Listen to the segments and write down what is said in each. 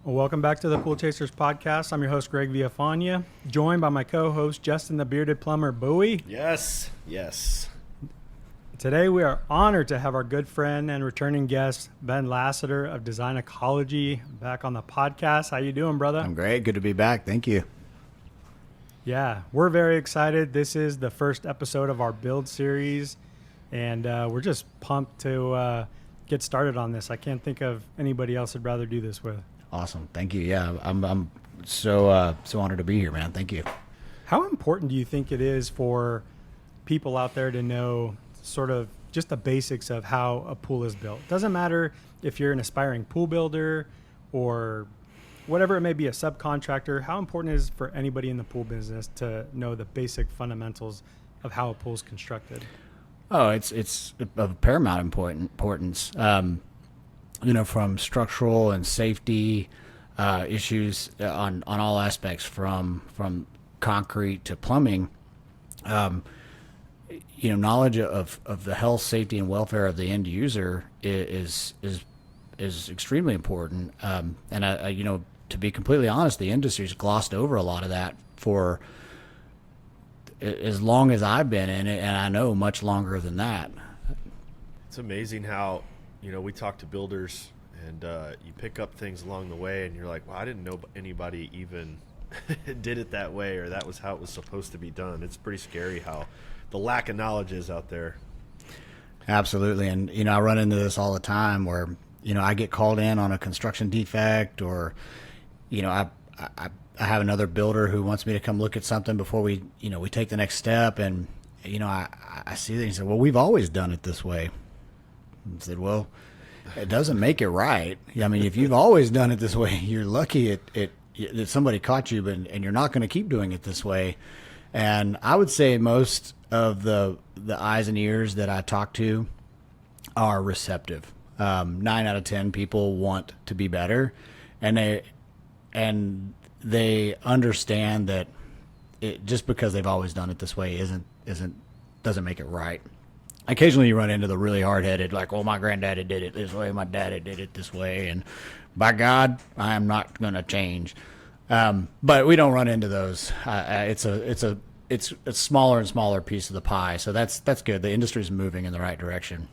Well, welcome back to the Pool Chasers podcast. I'm your host, Greg Villafania, joined by my co-host, Justin the Bearded Plumber Bowie. Yes. Today, we are honored to have our good friend and returning guest, Ben Lasseter of Design Ecology, back on the podcast. How you doing, brother? I'm great. Good to be back. Thank you. Yeah, we're very excited. This is the first episode of our build series, and we're just pumped to get started on this. I can't think of anybody else I'd rather do this with. Awesome. Thank you. Yeah, I'm so honored to be here, man. Thank you. How important do you think it is for people out there to know sort of just the basics of how a pool is built? Doesn't matter if you're an aspiring pool builder or whatever it may be, a subcontractor. How important is it for anybody in the pool business to know the basic fundamentals of how a pool is constructed? Oh, it's of paramount importance. From structural and safety issues on all aspects, from concrete to plumbing. Knowledge of the health, safety, and welfare of the end user is extremely important. And to be completely honest, the industry's glossed over a lot of that for as long as I've been in it, and I know much longer than that. It's amazing how, we talk to builders and you pick up things along the way and you're like, well, I didn't know anybody even did it that way, or that was how it was supposed to be done. It's pretty scary how the lack of knowledge is out there. Absolutely. And, I run into this all the time where, I get called in on a construction defect, or, I have another builder who wants me to come look at something before we take the next step. And, I see that and say, well, we've always done it this way. I said, well, it doesn't make it right. I mean, if you've always done it this way, you're lucky that somebody caught you, and you're not going to keep doing it this way. And I would say most of the eyes and ears that I talk to are receptive. 9 out of 10 people want to be better, and they understand that just because they've always done it this way doesn't make it right. Occasionally you run into the really hard-headed, like, well, my granddaddy did it this way, my daddy did it this way, and by God, I am not going to change. But we don't run into those. It's a smaller and smaller piece of the pie, so that's good. The industry's moving in the right direction.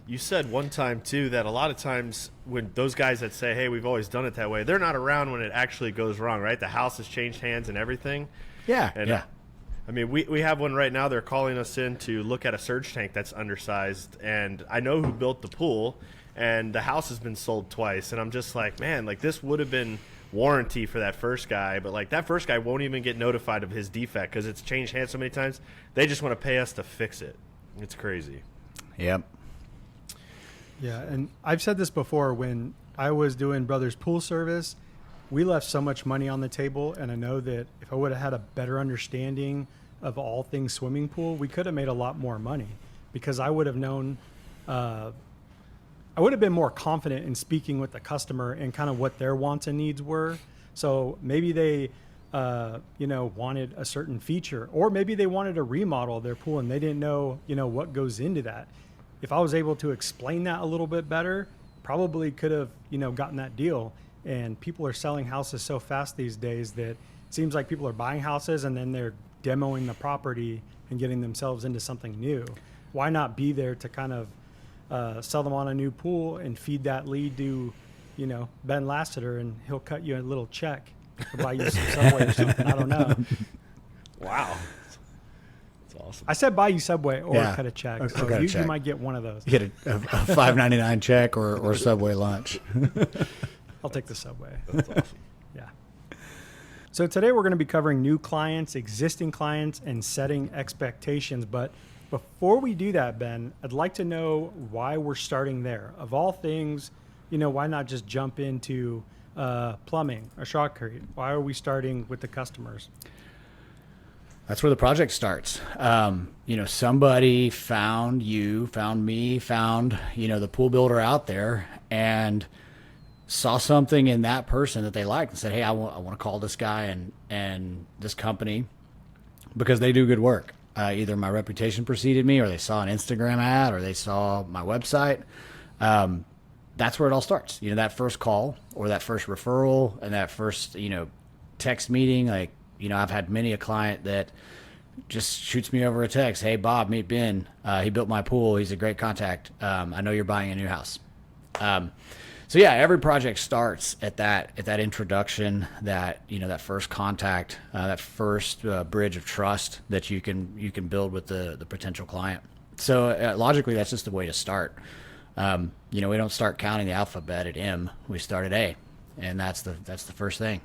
You said one time, too, that a lot of times when those guys that say, hey, we've always done it that way, they're not around when it actually goes wrong, right? The house has changed hands and everything. Yeah, and, yeah. I mean, we have one right now. They're calling us in to look at a surge tank that's undersized, and I know who built the pool, and the house has been sold twice, and I'm just like, man, like this would have been warranty for that first guy, but like that first guy won't even get notified of his defect because it's changed hands so many times. They just want to pay us to fix it. It's crazy. Yep. Yeah, and I've said this before, when I was doing Brothers Pool Service, we left so much money on the table, and I know that if I would have had a better understanding of all things swimming pool, we could have made a lot more money, because I would have known, I would have been more confident in speaking with the customer and kind of what their wants and needs were. So maybe they, wanted a certain feature, or maybe they wanted a remodel of their pool and they didn't know, what goes into that. If I was able to explain that a little bit better, probably could have, gotten that deal. And people are selling houses so fast these days that it seems like people are buying houses and then they're demoing the property and getting themselves into something new. Why not be there to kind of sell them on a new pool and feed that lead to, Ben Lasseter, and he'll cut you a little check or buy you some Subway or something. I don't know. Wow. That's awesome. I said buy you Subway or cut a check. Or so cut a you check. might get one of those. You get a $5.99 check or Subway lunch. I'll take the Subway. That's awesome. Yeah. So today we're going to be covering new clients, existing clients, and setting expectations. But before we do that, Ben, I'd like to know why we're starting there. Of all things, why not just jump into plumbing or shotcrete? Why are we starting with the customers? That's where the project starts. Somebody found you, found me, found, the pool builder out there, and saw something in that person that they liked and said, hey, I want to call this guy and this company because they do good work. Either my reputation preceded me, or they saw an Instagram ad, or they saw my website. that's where it all starts. That first call or that first referral and that first, text meeting. Like, I've had many a client that just shoots me over a text. Hey, Bob, meet Ben. He built my pool. He's a great contact. I know you're buying a new house. So yeah, every project starts at that introduction, that that first contact, that first bridge of trust that you can build with the potential client. So logically, that's just the way to start. We don't start counting the alphabet at M. We start at A, and that's the first thing.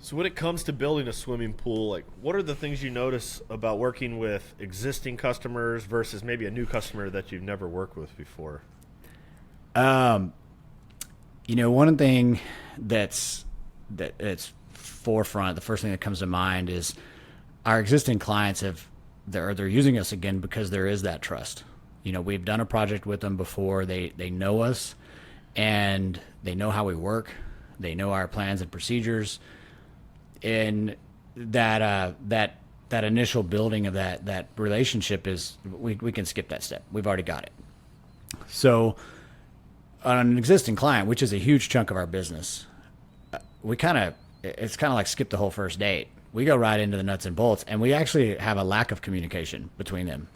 So when it comes to building a swimming pool, like, what are the things you notice about working with existing customers versus maybe a new customer that you've never worked with before? One thing that's forefront, the first thing that comes to mind is our existing clients they're using us again because there is that trust. We've done a project with them before. They know us, and they know how we work. They know our plans and procedures, and that initial building of that relationship is we can skip that step. We've already got it. So on an existing client, which is a huge chunk of our business, it's kind of like skip the whole first date. We go right into the nuts and bolts, and we actually have a lack of communication between them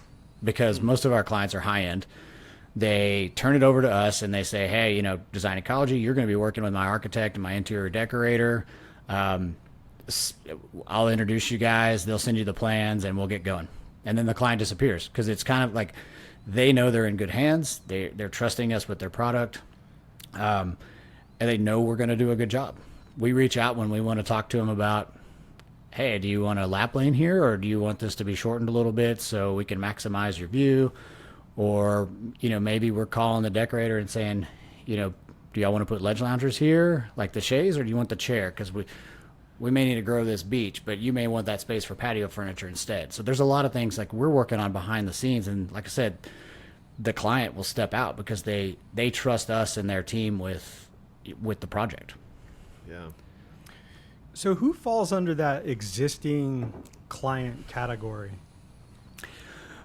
because most of our clients are high end. They turn it over to us and they say, hey, Design Ecology, you're going to be working with my architect and my interior decorator. I'll introduce you guys. They'll send you the plans and we'll get going. And then the client disappears because it's kind of like they know they're in good hands. They're trusting us with their product. And they know we're going to do a good job. We reach out when we want to talk to them about, hey, do you want a lap lane here, or do you want this to be shortened a little bit so we can maximize your view? Or, maybe we're calling the decorator and saying, do y'all want to put ledge loungers here, like the chaise, or do you want the chair? Because we may need to grow this beach, but you may want that space for patio furniture instead. So there's a lot of things like we're working on behind the scenes. And like I said, the client will step out because they trust us and their team with the project. Yeah. So who falls under that existing client category?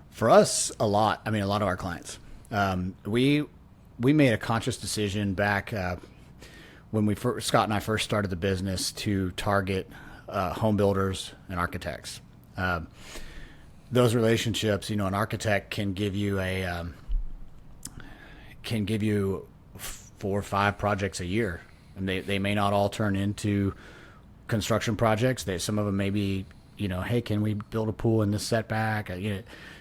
For us, a lot of our clients. We made a conscious decision back when Scott and I first started the business to target home builders and architects. Those relationships, an architect can give you 4 or 5 projects a year, and they may not all turn into construction projects. Some of them may be, hey, can we build a pool in this setback?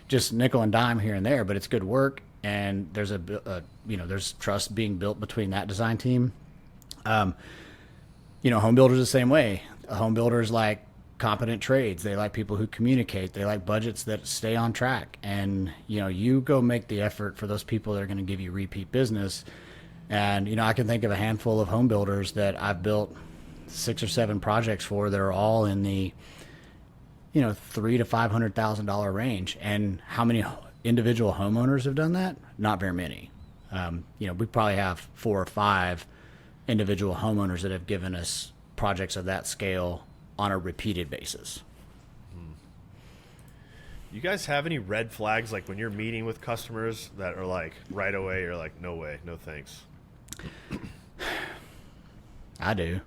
Just nickel and dime here and there, but it's good work, and there's there's trust being built between that design team. Home builders the same way. Home builders like competent trades. They like people who communicate. They like budgets that stay on track. And you go make the effort for those people that are going to give you repeat business. And I can think of a handful of home builders that I've built 6 or 7 projects for that are all in the $300,000 to $500,000 range. And how many individual homeowners have done that? Not very many. We probably have 4 or 5 individual homeowners that have given us projects of that scale on a repeated basis. You guys have any red flags, like when you're meeting with customers that are like right away you're like, no way, no thanks? I do.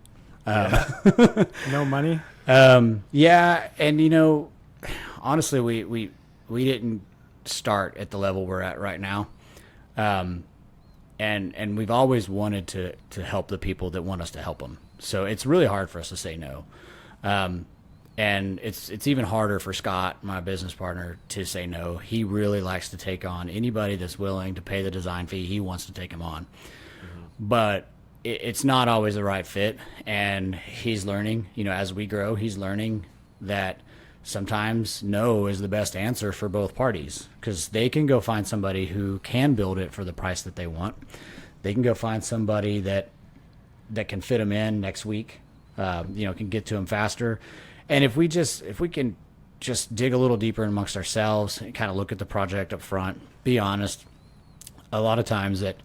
No money? Yeah, and honestly, we didn't start at the level we're at right now, and we've always wanted to help the people that want us to help them. So it's really hard for us to say no, and it's even harder for Scott, my business partner, to say no. He really likes to take on anybody that's willing to pay the design fee. He wants to take them on, but it's not always the right fit, and he's learning, as we grow, he's learning that sometimes no is the best answer for both parties, because they can go find somebody who can build it for the price that they want. They can go find somebody that can fit them in next week, can get to them faster. And if we can just dig a little deeper amongst ourselves and kind of look at the project up front, be honest, a lot of times that,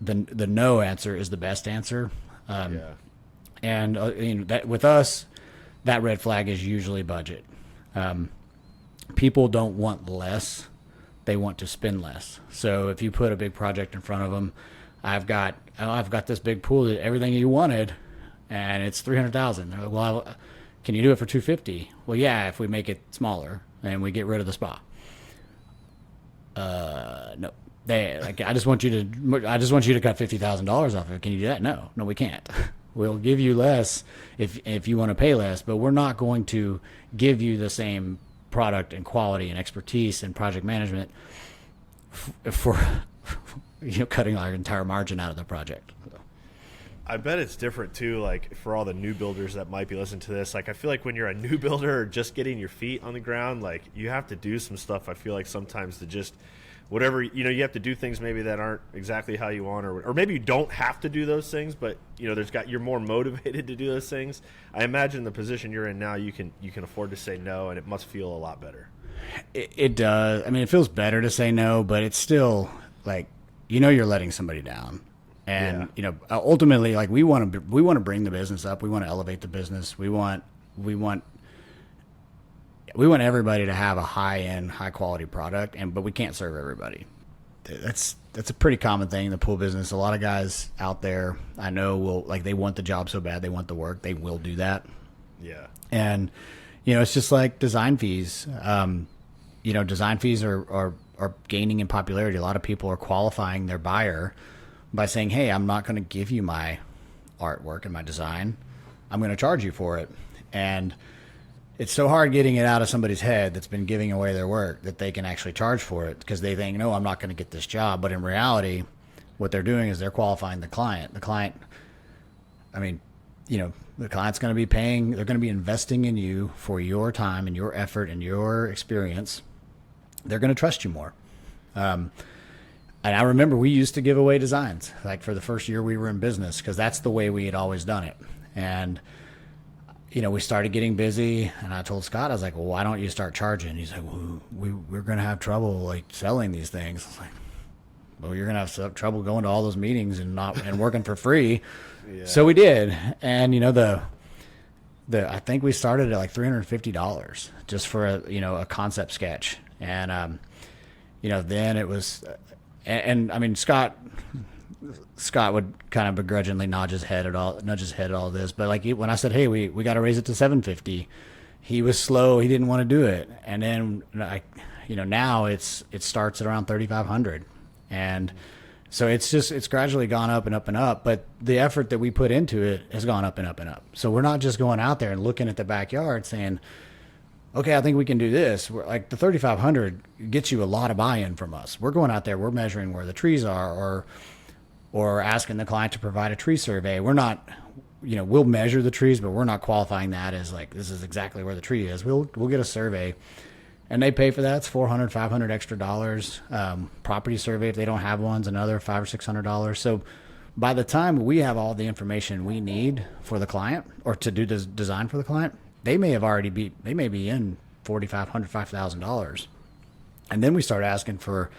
the no answer is the best answer. And that with us, that red flag is usually budget. People don't want less. they want to spend less. So if you put a big project in front of them, I've got this big pool that everything you wanted, and it's 300,000. They're like, well, can you do it for 250? Well, yeah, if we make it smaller and we get rid of the spa. No. I just want you to cut $50,000 off of it. Can you do that? No, we can't. We'll give you less if you want to pay less, but we're not going to give you the same product and quality and expertise and project management for cutting our entire margin out of the project. I bet it's different too, like for all the new builders that might be listening to this. Like I feel like when you're a new builder or just getting your feet on the ground, like you have to do some stuff. I feel like sometimes to just whatever, you have to do things maybe that aren't exactly how you want, or maybe you don't have to do those things, but you're more motivated to do those things. I imagine the position you're in now, you can afford to say no, and it must feel a lot better. It does. I mean, it feels better to say no, but it's still like, you're letting somebody down. And, ultimately, like we want to bring the business up. We want to elevate the business. We want everybody to have a high-end, high-quality product, but we can't serve everybody. That's a pretty common thing in the pool business. A lot of guys out there I know they want the job so bad, they want the work, they will do that. Yeah. And, it's just like design fees. Design fees are gaining in popularity. A lot of people are qualifying their buyer by saying, hey, I'm not going to give you my artwork and my design. I'm going to charge you for it. And it's so hard getting it out of somebody's head that's been giving away their work that they can actually charge for it, because they think, no, I'm not going to get this job. But in reality, what they're doing is they're qualifying the client. The client's going to be paying, they're going to be investing in you for your time and your effort and your experience. They're going to trust you more. And I remember we used to give away designs, like for the first year we were in business, because that's the way we had always done it. And we started getting busy, and I told Scott, I was like, well, why don't you start charging? He's like, well, we're going to have trouble like selling these things. I was like, well, you're going to have trouble going to all those meetings and working for free. Yeah. So we did. And, I think we started at like $350 just for a concept sketch. And, then it was, and I mean, Scott would kind of begrudgingly nudge his head at all this, but like when I said, hey, we got to raise it to $750, he was slow. He didn't want to do it. And then now it starts at around $3,500. And so it's gradually gone up and up and up, but the effort that we put into it has gone up and up and up. So we're not just going out there and looking at the backyard saying, okay, I think we can do this. We're like, the $3,500 gets you a lot of buy-in from us. We're going out there, we're measuring where the trees are, or asking the client to provide a tree survey. We're not, we'll measure the trees, but we're not qualifying that as like, this is exactly where the tree is. We'll get a survey, and they pay for that. It's $400, $500 extra dollars. Property survey, if they don't have one, is another $500 or $600. So by the time we have all the information we need for the client, or to do this design for the client, they may be in $4,500, $5,000. And then we start asking for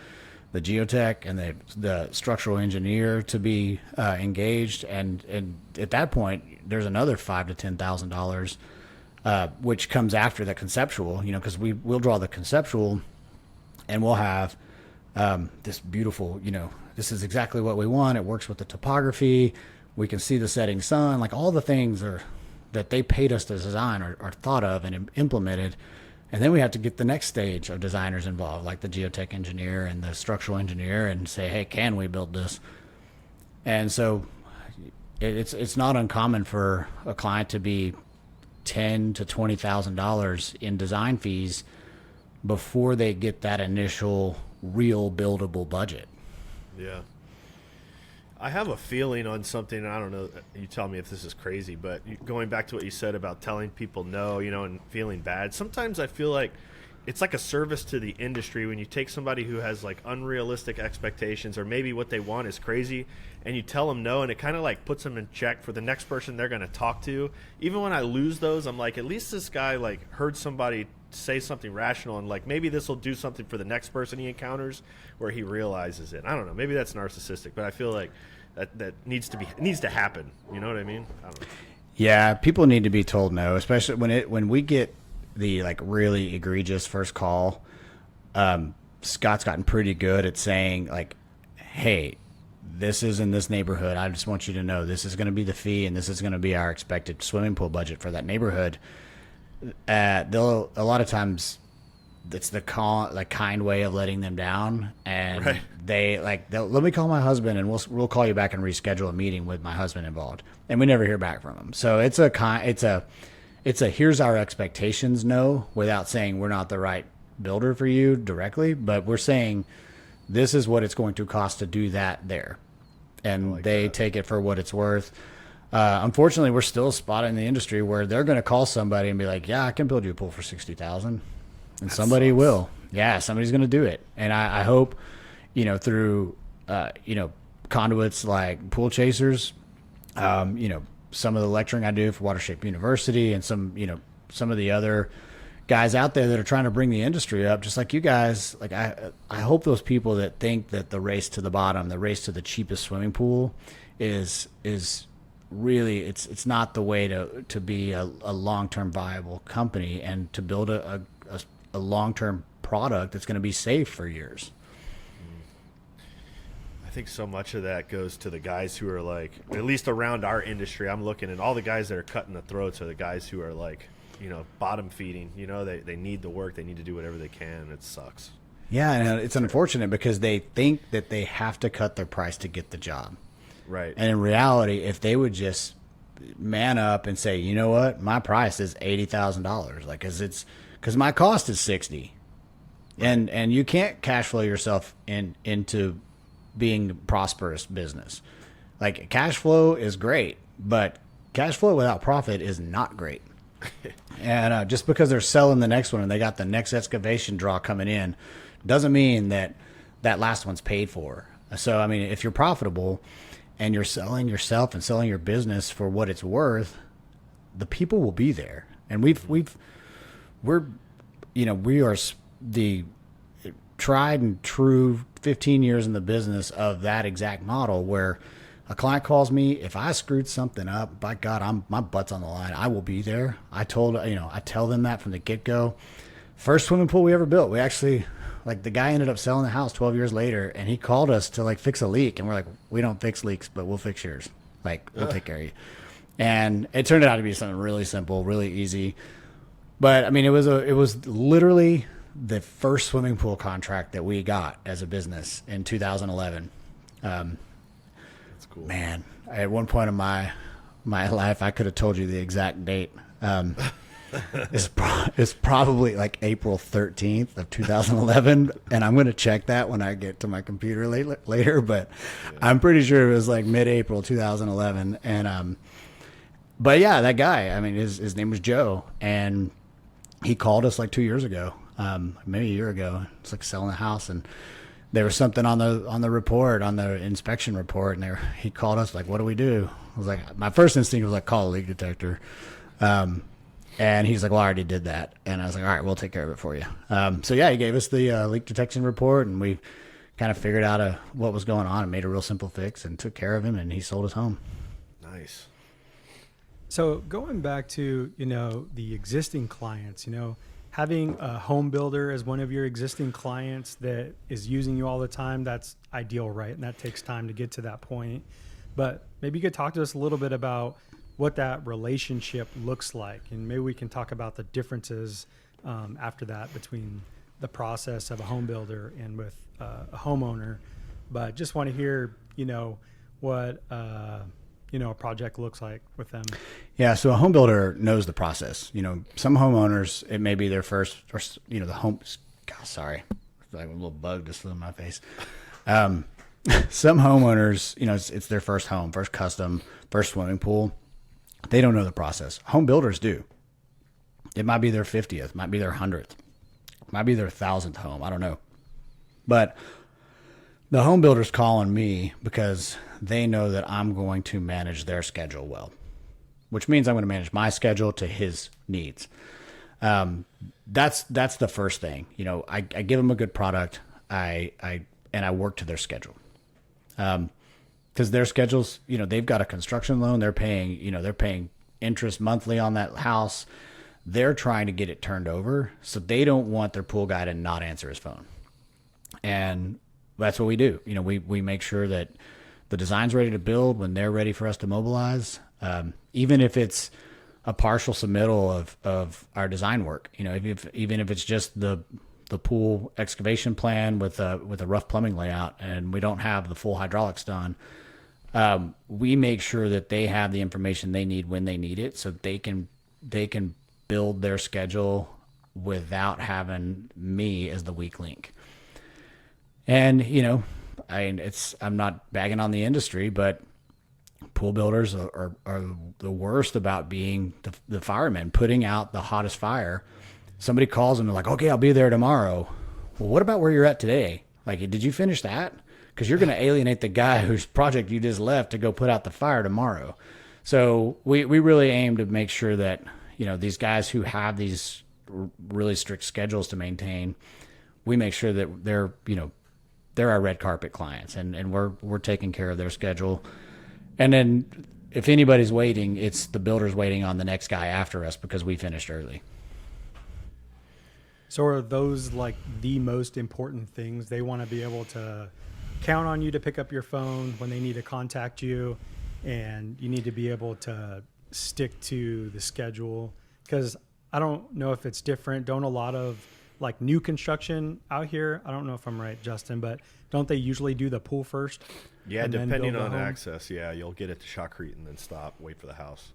the geotech and the structural engineer to be engaged. And at that point, there's another $5,000 to $10,000, which comes after the conceptual, because we'll draw the conceptual, and we'll have this beautiful, this is exactly what we want. It works with the topography. We can see the setting sun, like all the things that they paid us to design are thought of and implemented. And then we have to get the next stage of designers involved, like the geotech engineer and the structural engineer, and say, hey, can we build this? And so it's not uncommon for a client to be $10,000 to $20,000 in design fees before they get that initial real buildable budget. Yeah. I have a feeling on something, and I don't know, you tell me if this is crazy, but going back to what you said about telling people no, and feeling bad, sometimes I feel like it's like a service to the industry when you take somebody who has like unrealistic expectations, or maybe what they want is crazy, and you tell them no, and it kind of like puts them in check for the next person they're going to talk to. Even when I lose those, I'm like, at least this guy like heard somebody say something rational, and like maybe this will do something for the next person he encounters where he realizes it. I don't know, maybe that's narcissistic, but I feel like that needs to happen. You know what I mean? I don't know. Yeah, people need to be told no, especially when we get the like really egregious first call. Scott's gotten pretty good at saying like, hey, this is in this neighborhood. I just want you to know this is going to be the fee and this is going to be our expected swimming pool budget for that neighborhood. They'll a lot of times it's the kind way of letting them down, and Right. they'll let me call my husband and we'll call you back and reschedule a meeting with my husband involved, and we never hear back from them. So it's a here's our expectations no, without saying we're not the right builder for you directly, but we're saying this is what it's going to cost to do that there, and they take it for what it's worth. Unfortunately, we're still spotted in the industry where they're going to call somebody and be like, yeah, I can build you a pool for $60,000. And somebody sucks. will. Yeah, somebody's going to do it. And I hope, through, conduits like Pool Chasers, some of the lecturing I do for Watershape University and some of the other guys out there that are trying to bring the industry up, just like you guys. Like I hope those people that think that the race to the bottom, the race to the cheapest swimming pool is really, it's not the way to be a long-term viable company and to build a long-term product that's going to be safe for years. I think so much of that goes to the guys who are like, at least around our industry, I'm looking at all the guys that are cutting the throats are the guys who are like, bottom feeding. They need the work. They need to do whatever they can. It sucks. Yeah, and it's unfortunate because they think that they have to cut their price to get the job. Right. And in reality, if they would just man up and say, you know what, my price is $80,000, like, because my cost is 60, and you can't cash flow yourself into being a prosperous business. Like, cash flow is great, but cash flow without profit is not great. And just because they're selling the next one and they got the next excavation draw coming in, doesn't mean that last one's paid for. So, I mean, if you're profitable and you're selling yourself and selling your business for what it's worth, the people will be there. And we are the tried and true 15 years in the business of that exact model, where a client calls me, if I screwed something up, by God, my butt's on the line. I will be there. I tell them that from the get-go. First swimming pool we ever built, we actually, the guy ended up selling the house 12 years later, and he called us to fix a leak, and we're like, we don't fix leaks, but we'll fix yours. We'll take care of you. And it turned out to be something really simple, really easy. But I mean, it was literally the first swimming pool contract that we got as a business in 2011. That's cool. Man, at one point in my life, I could have told you the exact date. It's probably like April 13th of 2011, and I'm going to check that when I get to my computer later, but yeah. I'm pretty sure it was like mid-April 2011. And but yeah, that guy, I mean, his name was Joe, and he called us 2 years ago, maybe a year ago. It's selling a house, and there was something on the report, on the inspection report, and he called us what do we do? I was like, my first instinct was call a leak detector. And he's like, well, I already did that. And I was like, all right, we'll take care of it for you. So yeah, he gave us the leak detection report, and we kind of figured out what was going on and made a real simple fix and took care of him, and he sold his home. Nice. So going back to, the existing clients, having a home builder as one of your existing clients that is using you all the time, that's ideal, right? And that takes time to get to that point. But maybe you could talk to us a little bit about what that relationship looks like, and maybe we can talk about the differences after that between the process of a home builder and with a homeowner. But just want to hear, what a project looks like with them. Yeah, so a home builder knows the process. Some homeowners, it may be their first, or the home. God, sorry, a little bug just flew in my face. Some homeowners, it's their first home, first custom, first swimming pool. They don't know the process. Home builders do. It might be their 50th, might be their 100th, might be their 1,000th home. I don't know. But the home builder's calling me because they know that I'm going to manage their schedule well, which means I'm going to manage my schedule to his needs. That's the first thing. I give them a good product. I work to their schedule. Because their schedules, they've got a construction loan. They're paying interest monthly on that house. They're trying to get it turned over, so they don't want their pool guy to not answer his phone. And that's what we do. We make sure that the design's ready to build when they're ready for us to mobilize. Even if it's a partial submittal of our design work, even if it's just the pool excavation plan with a rough plumbing layout and we don't have the full hydraulics done, we make sure that they have the information they need when they need it, so they can build their schedule without having me as the weak link. And I'm not bagging on the industry, but pool builders are the worst about being the firemen, putting out the hottest fire. Somebody calls and they're like, okay, I'll be there tomorrow. Well, what about where you're at today? Like, did you finish that? Because you're going to alienate the guy whose project you just left to go put out the fire tomorrow. So we really aim to make sure that, these guys who have these really strict schedules to maintain, we make sure that they're our red carpet clients, and we're taking care of their schedule. And then if anybody's waiting, it's the builder's waiting on the next guy after us because we finished early. So are those like the most important things? They want to be able to count on you to pick up your phone when they need to contact you, and you need to be able to stick to the schedule. Because I don't know if it's different. Don't a lot of like new construction out here, I don't know if I'm right, Justin, but don't they usually do the pool first? Yeah, depending on access, you'll get it to shotcrete and then stop, wait for the house.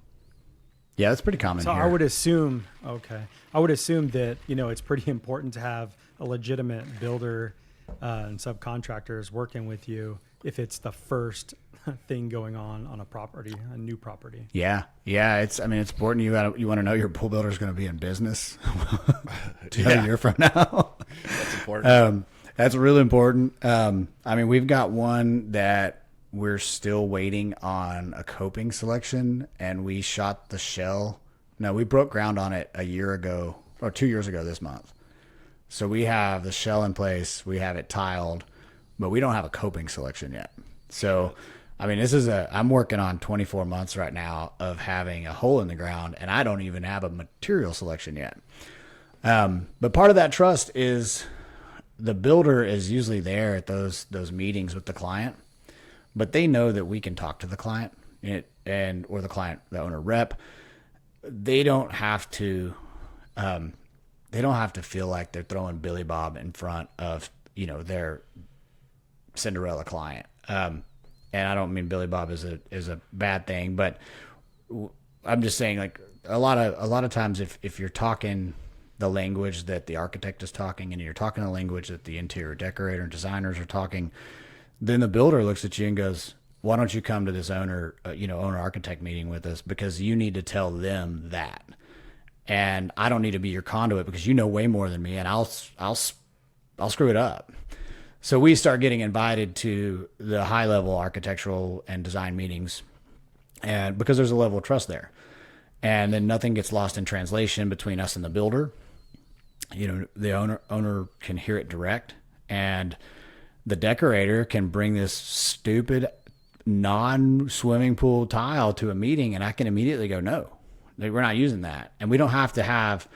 Yeah, that's pretty common So here. I would assume that, it's pretty important to have a legitimate builder and subcontractors working with you if it's the first thing going on a property, a new property. Yeah. It's important. You want to know your pool builder is going to be in business a year from now. That's important. That's really important. We've got one that we're still waiting on a coping selection, and we shot the shell. No, we broke ground on it a year ago or 2 years ago this month. So we have the shell in place, we have it tiled, but we don't have a coping selection yet. So, I'm working on 24 months right now of having a hole in the ground, and I don't even have a material selection yet. But part of that trust is the builder is usually there at those meetings with the client, but they know that we can talk to the client or the owner rep. They don't have to feel like they're throwing Billy Bob in front of, their Cinderella client. And I don't mean Billy Bob is a bad thing, but I'm just saying, like, a lot of times if you're talking the language that the architect is talking and you're talking the language that the interior decorator and designers are talking, then the builder looks at you and goes, why don't you come to this owner architect meeting with us, because you need to tell them that. And I don't need to be your conduit because you know way more than me, and I'll screw it up. So we start getting invited to the high level architectural and design meetings, and because there's a level of trust there, and then nothing gets lost in translation between us and the builder. The owner can hear it direct, and the decorator can bring this stupid non-swimming pool tile to a meeting, and I can immediately go, no, we're not using that. And we don't have to have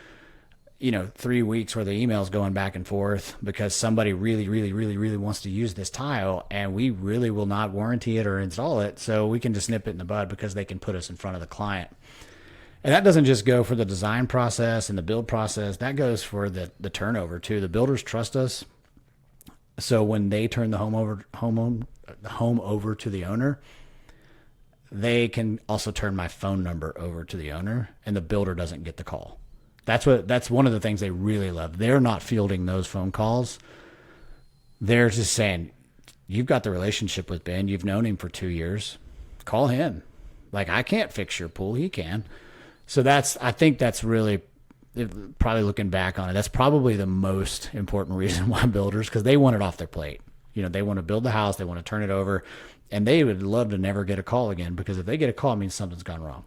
3 weeks where the emails going back and forth because somebody really, really, really, really wants to use this tile, and we really will not warranty it or install it. So we can just nip it in the bud because they can put us in front of the client. And that doesn't just go for the design process and the build process. That goes for the turnover too. The builders trust us. So when they turn the home over to the owner, they can also turn my phone number over to the owner, and the builder doesn't get the call. That's one of the things they really love. They're not fielding those phone calls. They're just saying, you've got the relationship with Ben. You've known him for 2 years. Call him. Like, I can't fix your pool. He can. So I think that's really, probably looking back on it, that's probably the most important reason why builders, because they want it off their plate. They want to build the house. They want to turn it over, and they would love to never get a call again, because if they get a call, it means something's gone wrong.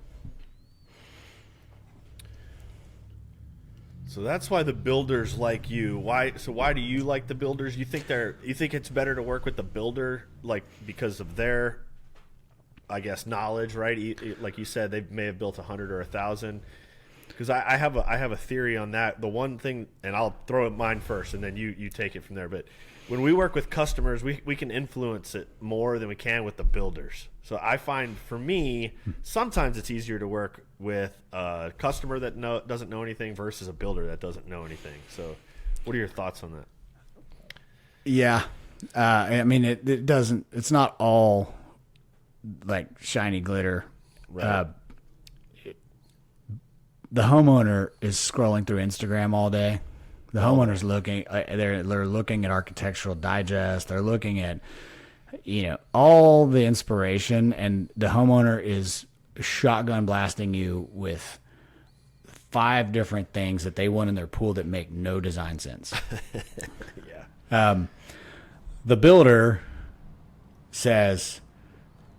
So that's why the builders like you. Why do you like the builders? You think it's better to work with the builder, like, because of their, I guess, knowledge, right? Like you said, they may have built 100 or 1,000. Because I have a theory on that. The one thing, and I'll throw it mine first, and then you take it from there. But when we work with customers, we can influence it more than we can with the builders. So I find for me, sometimes it's easier to work with a customer that doesn't know anything versus a builder that doesn't know anything. So what are your thoughts on that? Yeah. I mean, it doesn't, it's not all like shiny glitter. Right. The homeowner is scrolling through Instagram all day. The homeowner's looking, they're looking at Architectural Digest. They're looking at, all the inspiration, and the homeowner is shotgun blasting you with 5 different things that they want in their pool that make no design sense. Yeah. The builder says,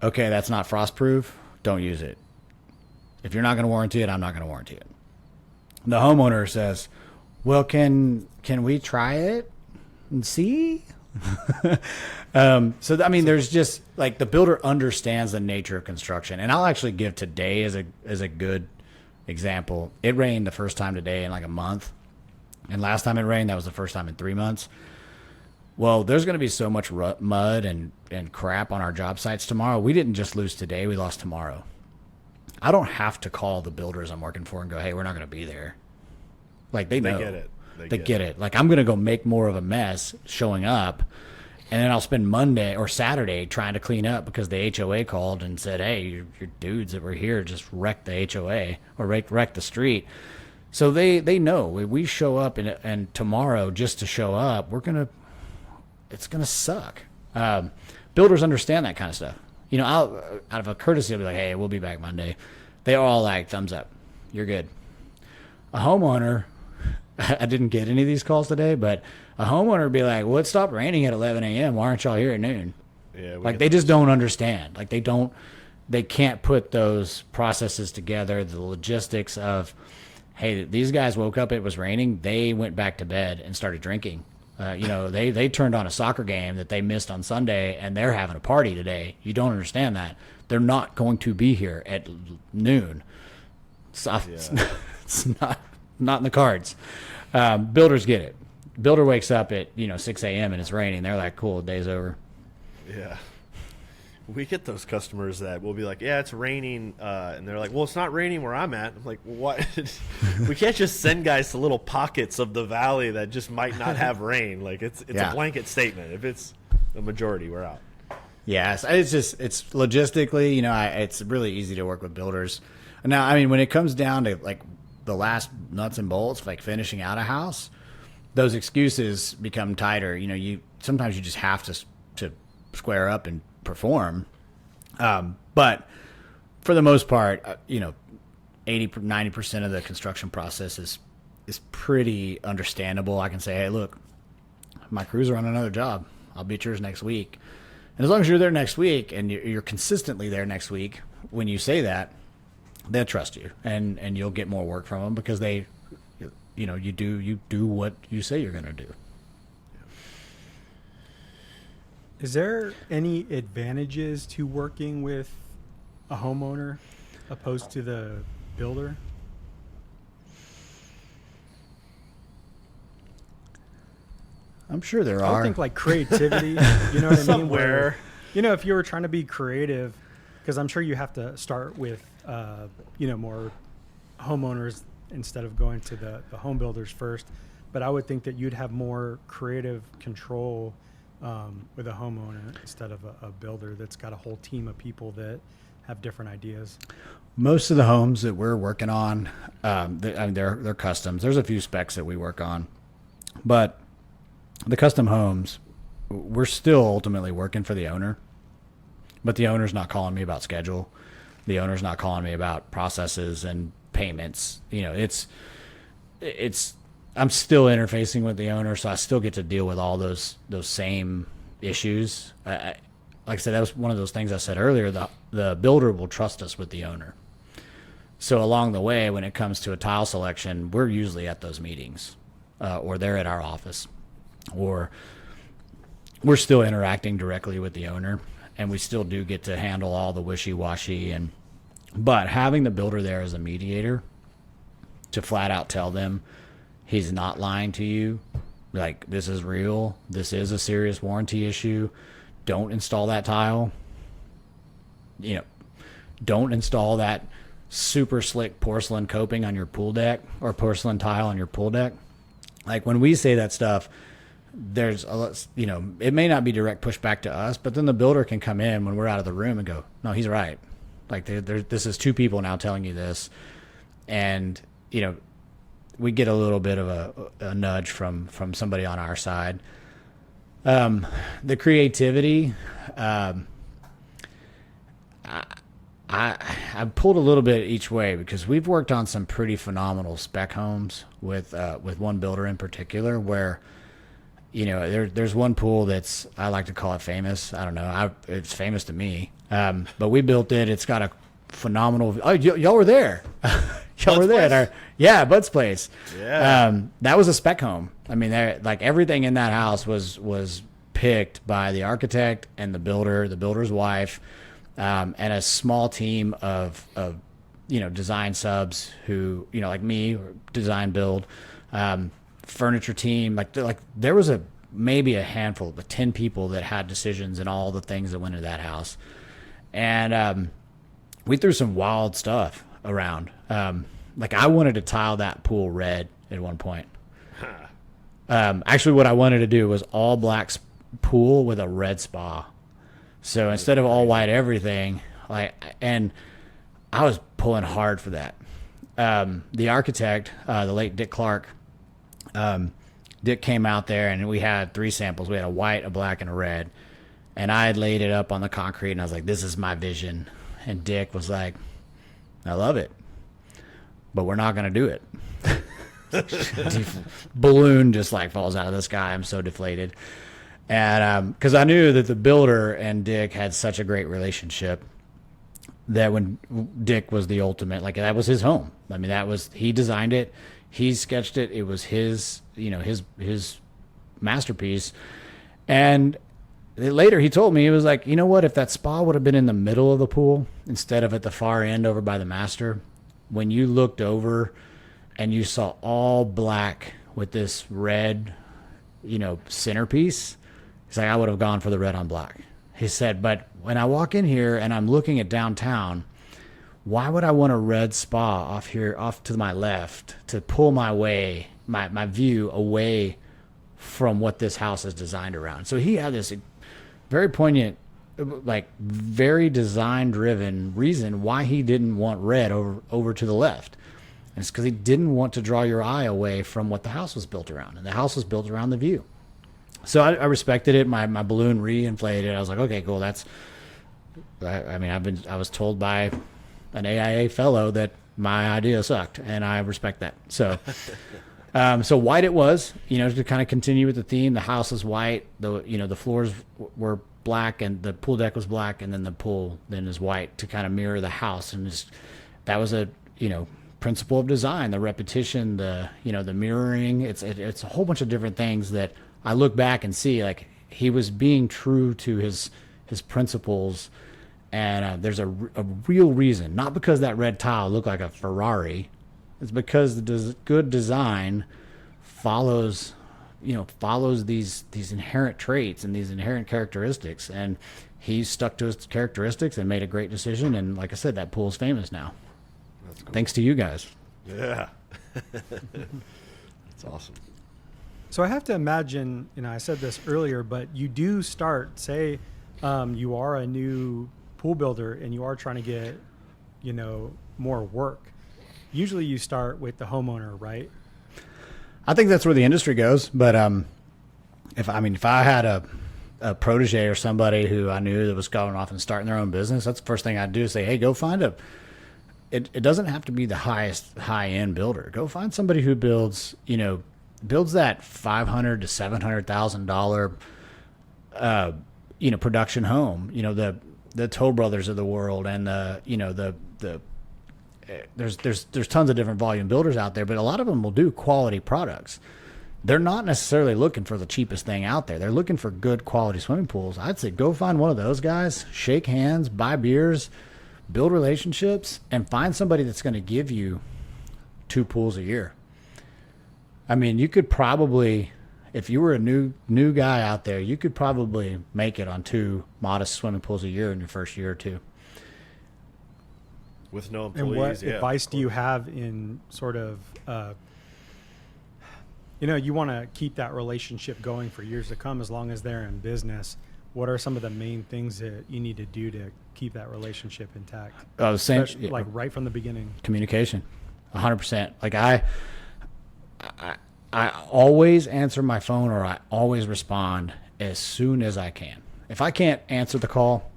okay, that's not frost proof. Don't use it. If you're not going to warranty it, I'm not going to warranty it. The homeowner says, well, can we try it and see? There's just like the builder understands the nature of construction. And I'll actually give today as a good example. It rained the first time today in like a month. And last time it rained, that was the first time in 3 months. Well, there's going to be so much mud and crap on our job sites tomorrow. We didn't just lose today. We lost tomorrow. I don't have to call the builders I'm working for and go, hey, we're not going to be there. Like, they know. They get it. They get it. Like, I'm going to go make more of a mess showing up, and then I'll spend Monday or Saturday trying to clean up because the HOA called and said, hey, your dudes that were here just wrecked the HOA or wrecked the street. So they know. We show up, and tomorrow, just to show up, it's going to suck. Builders understand that kind of stuff. Out of a courtesy, I'll be like, hey, we'll be back Monday. They're all like, thumbs up. You're good. A homeowner, I didn't get any of these calls today, but a homeowner would be like, well, it stopped raining at 11 a.m. Why aren't y'all here at noon? Yeah, like, they just don't understand. Like, they can't put those processes together, the logistics of, hey, these guys woke up, it was raining. They went back to bed and started drinking. They turned on a soccer game that they missed on Sunday, and they're having a party today. You don't understand that. They're not going to be here at noon. It's not in the cards. Builders get it. Builder wakes up at 6 a.m. and it's raining. They're like, cool, day's over. Yeah. We get those customers that will be like, yeah, it's raining. And they're like, well, it's not raining where I'm at. I'm like, what? We can't just send guys to little pockets of the valley that just might not have rain. Like, it's a blanket statement. If it's the majority, we're out. Yes, it's logistically, it's really easy to work with builders. Now, I mean, when it comes down to like the last nuts and bolts, like finishing out a house, those excuses become tighter. Sometimes you just have to square up and perform. But for the most part, 80-90% of the construction process is pretty understandable. I can say, hey, look, my crews are on another job. I'll be at yours next week. And as long as you're there next week and you're consistently there next week, when you say that, they'll trust you and you'll get more work from them because you do what you say you're going to do. Is there any advantages to working with a homeowner opposed to the builder? I'm sure there I are. would think like creativity, you know what I mean? Somewhere. If you were trying to be creative, because I'm sure you have to start with, more homeowners instead of going to the home builders first. But I would think that you'd have more creative control with a homeowner instead of a builder that's got a whole team of people that have different ideas. Most of the homes that we're working on, they're customs. There's a few specs that we work on, but the custom homes, we're still ultimately working for the owner, but the owner's not calling me about schedule. The owner's not calling me about processes and payments. I'm still interfacing with the owner, so I still get to deal with all those same issues. Like I said, that was one of those things I said earlier. The builder will trust us with the owner. So along the way, when it comes to a tile selection, we're usually at those meetings, or they're at our office, or we're still interacting directly with the owner, and we still do get to handle all the wishy-washy. But having the builder there as a mediator to flat out tell them he's not lying to you, Like, this is real. This is a serious warranty issue. Don't install that tile. You know, don't install that super slick porcelain coping on your pool deck or porcelain tile on your pool deck. Like, when we say that stuff, there's a, you know, it may not be direct pushback to us, but then the builder can come in when we're out of the room and go, no, he's right. Like, this is two people now telling you this. And, you know, we get a little bit of a nudge from somebody on our side. The creativity, I pulled a little bit each way because we've worked on some pretty phenomenal spec homes with one builder in particular where, you know, there's one pool that's, I like to call it famous. I don't know. It's famous to me. But we built it. It's got a phenomenal, y'all were there. Y'all were there. Bud's place. Yeah. That was a spec home. I mean, like everything in that house was picked by the architect and the builder's wife, and a small team of you know, design subs who, you know, like me, design build, furniture team. Like there was maybe a handful, but 10 people that had decisions and all the things that went into that house. And we threw some wild stuff around. Like, I wanted to tile that pool red at one point. Actually, what I wanted to do was all black pool with a red spa. So instead of all white everything, and I was pulling hard for that. The architect, the late Dick Clark, Dick came out there and we had 3 samples. We had a white, a black, and a red. And I had laid it up on the concrete and I was like, this is my vision. And Dick was like, I love it, but we're not going to do it. Balloon just like falls out of the sky. I'm so deflated. And because I knew that the builder and Dick had such a great relationship that when Dick was the ultimate, like, that was his home. I mean, he designed it, he sketched it, it was his, you know, his masterpiece. And later he told me, he was like, you know what, if that spa would have been in the middle of the pool instead of at the far end over by the master, when you looked over and you saw all black with this red, you know, centerpiece, he's like, I would have gone for the red on black. He said, but when I walk in here and I'm looking at downtown, why would I want a red spa off to my left to pull my view away from what this house is designed around? So he had this very poignant, like, very design-driven reason why he didn't want red over to the left. And it's because he didn't want to draw your eye away from what the house was built around. And the house was built around the view. So I respected it. My balloon re-inflated. I was like, okay, cool. I was told by an AIA fellow that my idea sucked, and I respect that. So, so white it was, you know, to kind of continue with the theme. The house is white. The floors were black, and the pool deck was black, and then the pool then is white to kind of mirror the house. And that was a, you know, principle of design, the repetition, the mirroring. It's a whole bunch of different things that I look back and see, like, he was being true to his principles. And there's a real reason, not because that red tile looked like a Ferrari. It's because the good design follows these inherent traits and these inherent characteristics. And he stuck to his characteristics and made a great decision. And like I said, that pool's famous now. That's cool. Thanks to you guys. Yeah. That's awesome. So I have to imagine, you know, I said this earlier, but you do start, say, you are a new pool builder and you are trying to get, you know, more work. Usually you start with the homeowner, right? I think that's where the industry goes. But if I had a protege or somebody who I knew that was going off and starting their own business, that's the first thing I'd do is say, hey, go find it doesn't have to be the high-end builder. Go find somebody who builds that $500,000 to $700,000 production home. You know, the Toll Brothers of the world, and there's tons of different volume builders out there, but a lot of them will do quality products. They're not necessarily looking for the cheapest thing out there. They're looking for good quality swimming pools. I'd say go find one of those guys, shake hands, buy beers, build relationships, and find somebody that's going to give you 2 pools a year. I mean, you could probably if you were a new guy out there, you could probably make it on 2 modest swimming pools a year in your first year or 2. With no And employees. what advice do you have in sort of, you want to keep that relationship going for years to come as long as they're in business. What are some of the main things that you need to do to keep that relationship intact? Same, Especially, like right from the beginning. communication, 100%. Like I always answer my phone, or I always respond as soon as I can. If I can't answer the call,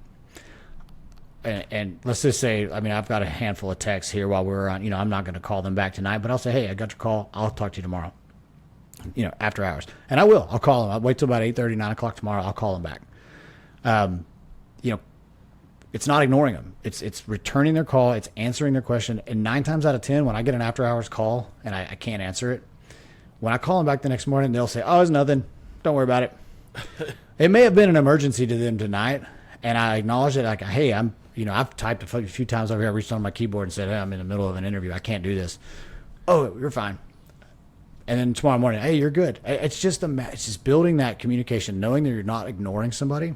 and let's just say, I mean, I've got a handful of texts here while we're on, I'm not going to call them back tonight, but I'll say, hey, I got your call. I'll talk to you tomorrow, after hours. And I will. I'll call them. I'll wait till about 8:30, 9 o'clock tomorrow. I'll call them back. It's not ignoring them. It's returning their call. It's answering their question. And 9 times out of 10, when I get an after hours call and I can't answer it, when I call them back the next morning, they'll say, oh, it's nothing. Don't worry about it. It may have been an emergency to them tonight. And I acknowledge it, like, hey, I've typed a few times over here. I reached on my keyboard and said, hey, I'm in the middle of an interview. I can't do this. Oh, you're fine. And then tomorrow morning, hey, you're good. It's just it's just building that communication, knowing that you're not ignoring somebody,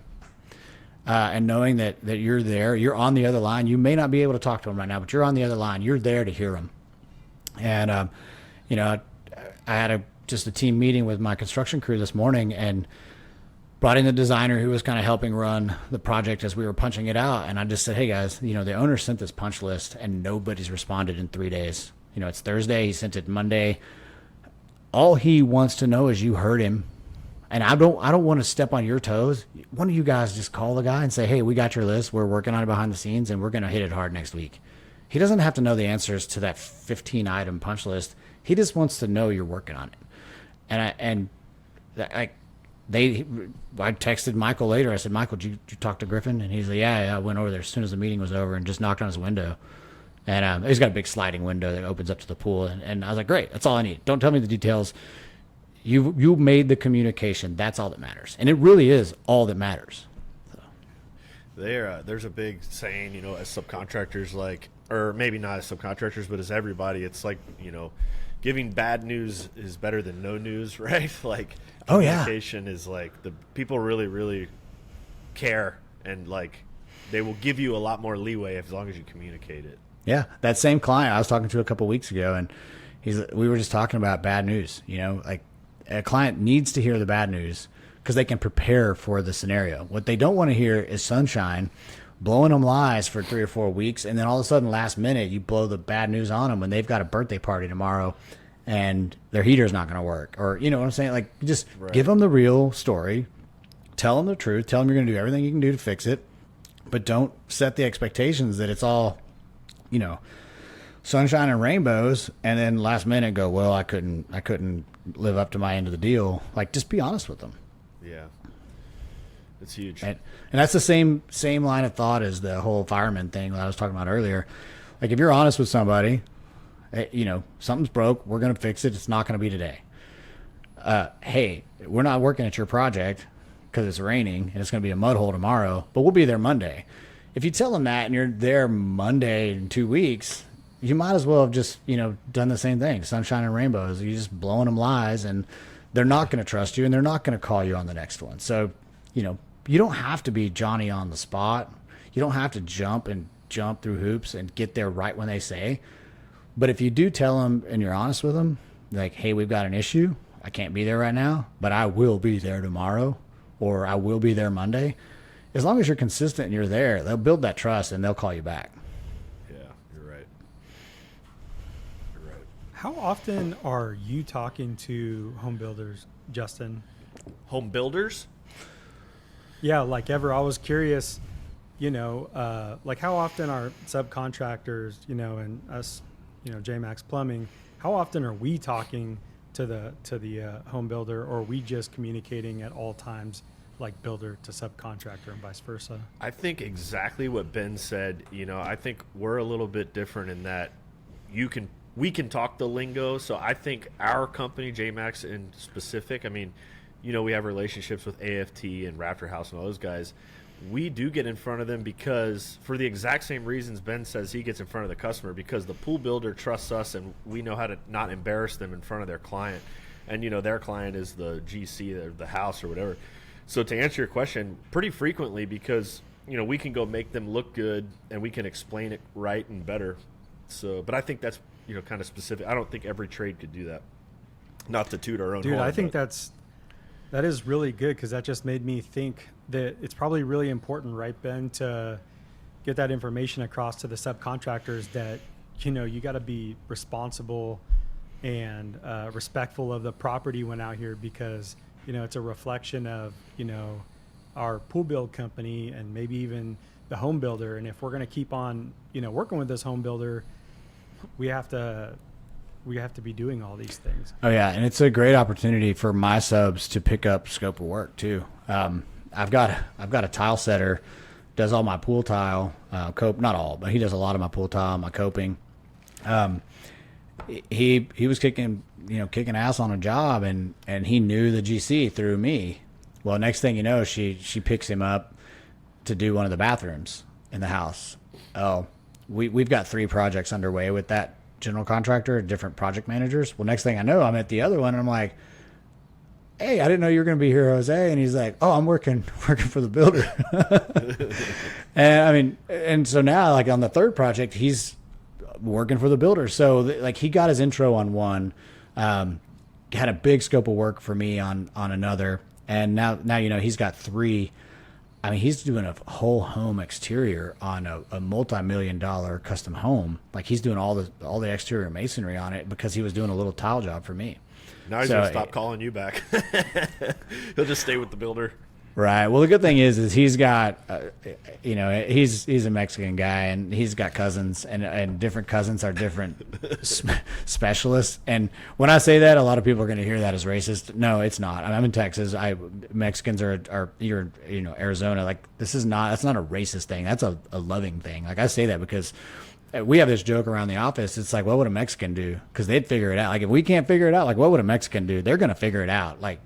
and knowing that you're there. You're on the other line. You may not be able to talk to them right now, but you're on the other line. You're there to hear them. And I had just a team meeting with my construction crew this morning, and brought in the designer who was kind of helping run the project as we were punching it out. And I just said, hey guys, the owner sent this punch list and nobody's responded in 3 days. It's Thursday. He sent it Monday. All he wants to know is you heard him. And I don't want to step on your toes. One of you guys just call the guy and say, hey, we got your list. We're working on it behind the scenes and we're going to hit it hard next week. He doesn't have to know the answers to that 15 item punch list. He just wants to know you're working on it. I texted Michael later. I said, Michael, did you talk to Griffin? And he's like, yeah, I went over there as soon as the meeting was over and just knocked on his window. And he's got a big sliding window that opens up to the pool. And I was like, great, that's all I need. Don't tell me the details. You made the communication. That's all that matters. And it really is all that matters. So. There's a big saying, as subcontractors, or maybe not as subcontractors, but as everybody, it's like, giving bad news is better than no news, right? Like, communication is like, the people really, really care, and they will give you a lot more leeway as long as you communicate it. Yeah, that same client I was talking to a couple weeks ago, and we were just talking about bad news. A client needs to hear the bad news because they can prepare for the scenario. What they don't want to hear is sunshine, blowing them lies for 3 or 4 weeks, and then all of a sudden, last minute, you blow the bad news on them when they've got a birthday party tomorrow, and their heater's not going to work, or you know what I'm saying? Like, just give them the real story, tell them the truth, tell them you're going to do everything you can do to fix it, but don't set the expectations that it's all, sunshine and rainbows, and then last minute go, well, I couldn't live up to my end of the deal. Like, just be honest with them. Yeah. It's huge. And that's the same line of thought as the whole fireman thing that I was talking about earlier. Like, if you're honest with somebody, something's broke, we're going to fix it. It's not going to be today. Hey, we're not working at your project because it's raining and it's going to be a mud hole tomorrow, but we'll be there Monday. If you tell them that and you're there Monday in 2 weeks, you might as well have just, done the same thing. Sunshine and rainbows. You're just blowing them lies, and they're not going to trust you, and they're not going to call you on the next one. So, you don't have to be Johnny on the spot. You don't have to jump through hoops and get there right when they say. But if you do tell them and you're honest with them, like, hey, we've got an issue. I can't be there right now, but I will be there tomorrow, or I will be there Monday. As long as you're consistent and you're there, they'll build that trust and they'll call you back. Yeah, you're right. How often are you talking to home builders, Justin? Home builders? Yeah, like ever. I was curious, like how often are subcontractors, and us, Jmax Plumbing, how often are we talking to the home builder, or are we just communicating at all times, like builder to subcontractor and vice versa? I think exactly what Ben said. I think we're a little bit different in that we can talk the lingo. So I think our company, Jmax in specific, we have relationships with AFT and Raptor House and all those guys. We do get in front of them because, for the exact same reasons Ben says he gets in front of the customer, because the pool builder trusts us and we know how to not embarrass them in front of their client. and their client is the GC or the house or whatever. So to answer your question, pretty frequently, because we can go make them look good and we can explain it right and better. So, but I think that's kind of specific. I don't think every trade could do that. Not to toot our own Dude, horn, I think but that is really good, because that just made me think that it's probably really important, right, Ben, to get that information across to the subcontractors that, you got to be responsible and respectful of the property when out here, because, it's a reflection of, our pool build company and maybe even the home builder. And if we're going to keep on, working with this home builder, we have to be doing all these things. Oh yeah, and it's a great opportunity for my subs to pick up scope of work too. I've got a tile setter, does all my pool tile, cope, not all, but he does a lot of my pool tile, my coping. He was kicking ass on a job, and he knew the GC through me. Well, next thing you know, she picks him up to do one of the bathrooms in the house. Oh, we've got 3 projects underway with that general contractor, different project managers. Well, next thing I know, I'm at the other one, and I'm like, hey, I didn't know you were going to be here, Jose. And he's like, oh, I'm working for the builder. And so now, like, on the 3rd project, he's working for the builder. So like, he got his intro on one, had a big scope of work for me on another. And now, he's got 3. I mean, he's doing a whole home exterior on a multi-million-dollar custom home. Like, he's doing all the exterior masonry on it because he was doing a little tile job for me. Now he's gonna stop calling you back. He'll just stay with the builder. Right. Well, the good thing is he's got, he's a Mexican guy, and he's got cousins, and different cousins are different specialists. And when I say that, a lot of people are going to hear that as racist. No, it's not. I'm in Texas. Mexicans are you're Arizona. Like, that's not a racist thing. That's a loving thing. Like, I say that because we have this joke around the office. It's like, what would a Mexican do? Because they'd figure it out. Like, if we can't figure it out, like, what would a Mexican do? They're going to figure it out. Like,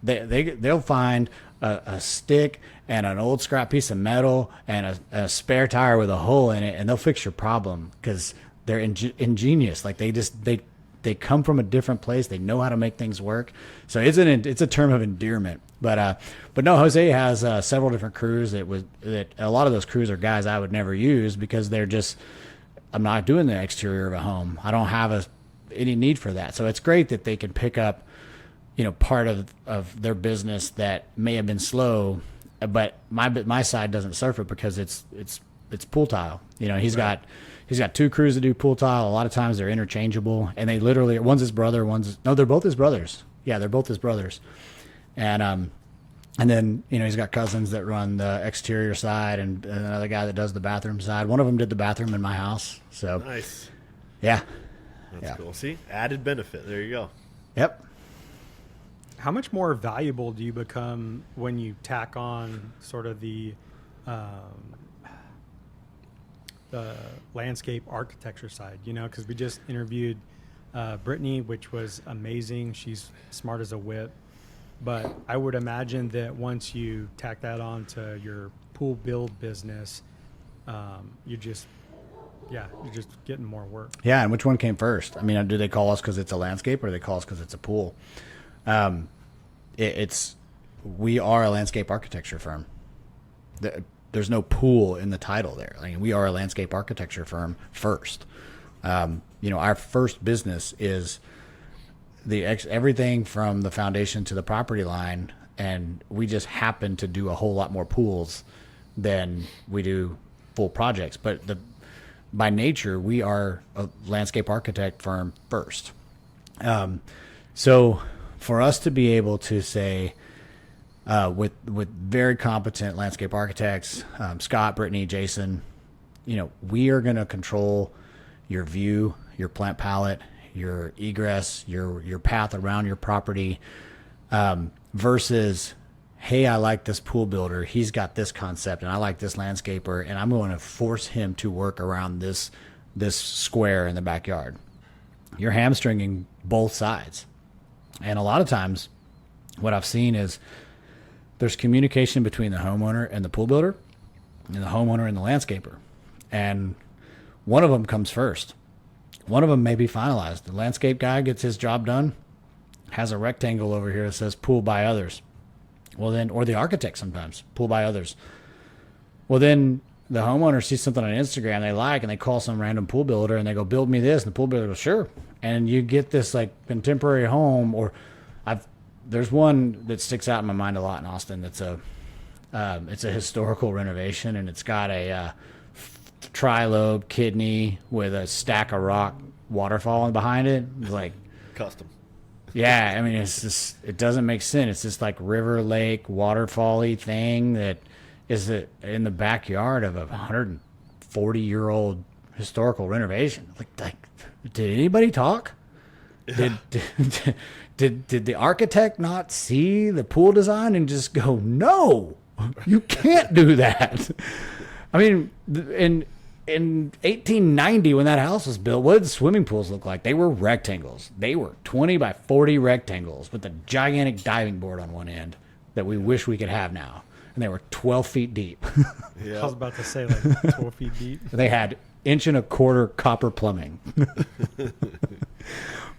they'll find a stick and an old scrap piece of metal and a spare tire with a hole in it, and they'll fix your problem because they're ingenious. Like, they come from a different place. They know how to make things work. So it's a term of endearment. But no, Jose has several different crews that a lot of those crews are guys I would never use because I'm not doing the exterior of a home. I don't have any need for that. So it's great that they can pick up part of their business that may have been slow, but my side doesn't surf it because it's pool tile. He's got 2 crews that do pool tile. A lot of times they're interchangeable, and they literally, one's his brother, they're both his brothers. Yeah, they're both his brothers. And then he's got cousins that run the exterior side, and another guy that does the bathroom side. One of them did the bathroom in my house. So nice. Yeah. That's cool. See, added benefit. There you go. Yep. How much more valuable do you become when you tack on sort of the landscape architecture side? Because we just interviewed Brittany, which was amazing. She's smart as a whip. But I would imagine that once you tack that on to your pool build business, you're just getting more work. Yeah, and which one came first? I mean, do they call us because it's a landscape, or do they call us because it's a pool? We are a landscape architecture firm. There's no pool in the title there. I mean, we are a landscape architecture firm first. Our first business is everything from the foundation to the property line, and we just happen to do a whole lot more pools than we do full projects. But by nature, we are a landscape architect firm first. So for us to be able to say, with very competent landscape architects, Scott, Brittany, Jason, we are going to control your view, your plant palette, your egress, your path around your property, versus, hey, I like this pool builder. He's got this concept, and I like this landscaper, and I'm going to force him to work around this square in the backyard. You're hamstringing both sides. And a lot of times what I've seen is there's communication between the homeowner and the pool builder, and the homeowner and the landscaper. And one of them comes first. One of them may be finalized. The landscape guy gets his job done. has a rectangle over here that says pool by others. Well then, or the architect sometimes, pool by others. Well then the homeowner sees something on Instagram they like and they call some random pool builder and they go, build me this. And the pool builder goes, sure. And you get this like contemporary home, or there's one that sticks out in my mind a lot in Austin. That's it's a historical renovation, and it's got a tri-lobe kidney with a stack of rock waterfall behind it. It's like Custom. yeah, I mean, it's just, it doesn't make sense. It's this like river, lake, waterfall-y thing that is in the backyard of a 140-year-old historical renovation. Like, did anybody talk? Yeah. Did the architect not see the pool design and just go, no, you can't do that? I mean, in 1890, when that house was built, what did the swimming pools look like? They were rectangles. They were 20 by 40 rectangles with a gigantic diving board on one end that we wish we could have now. And they were 12 feet deep. Yeah. I was about to say, like, 12 feet deep. They had 1.25 inch copper plumbing.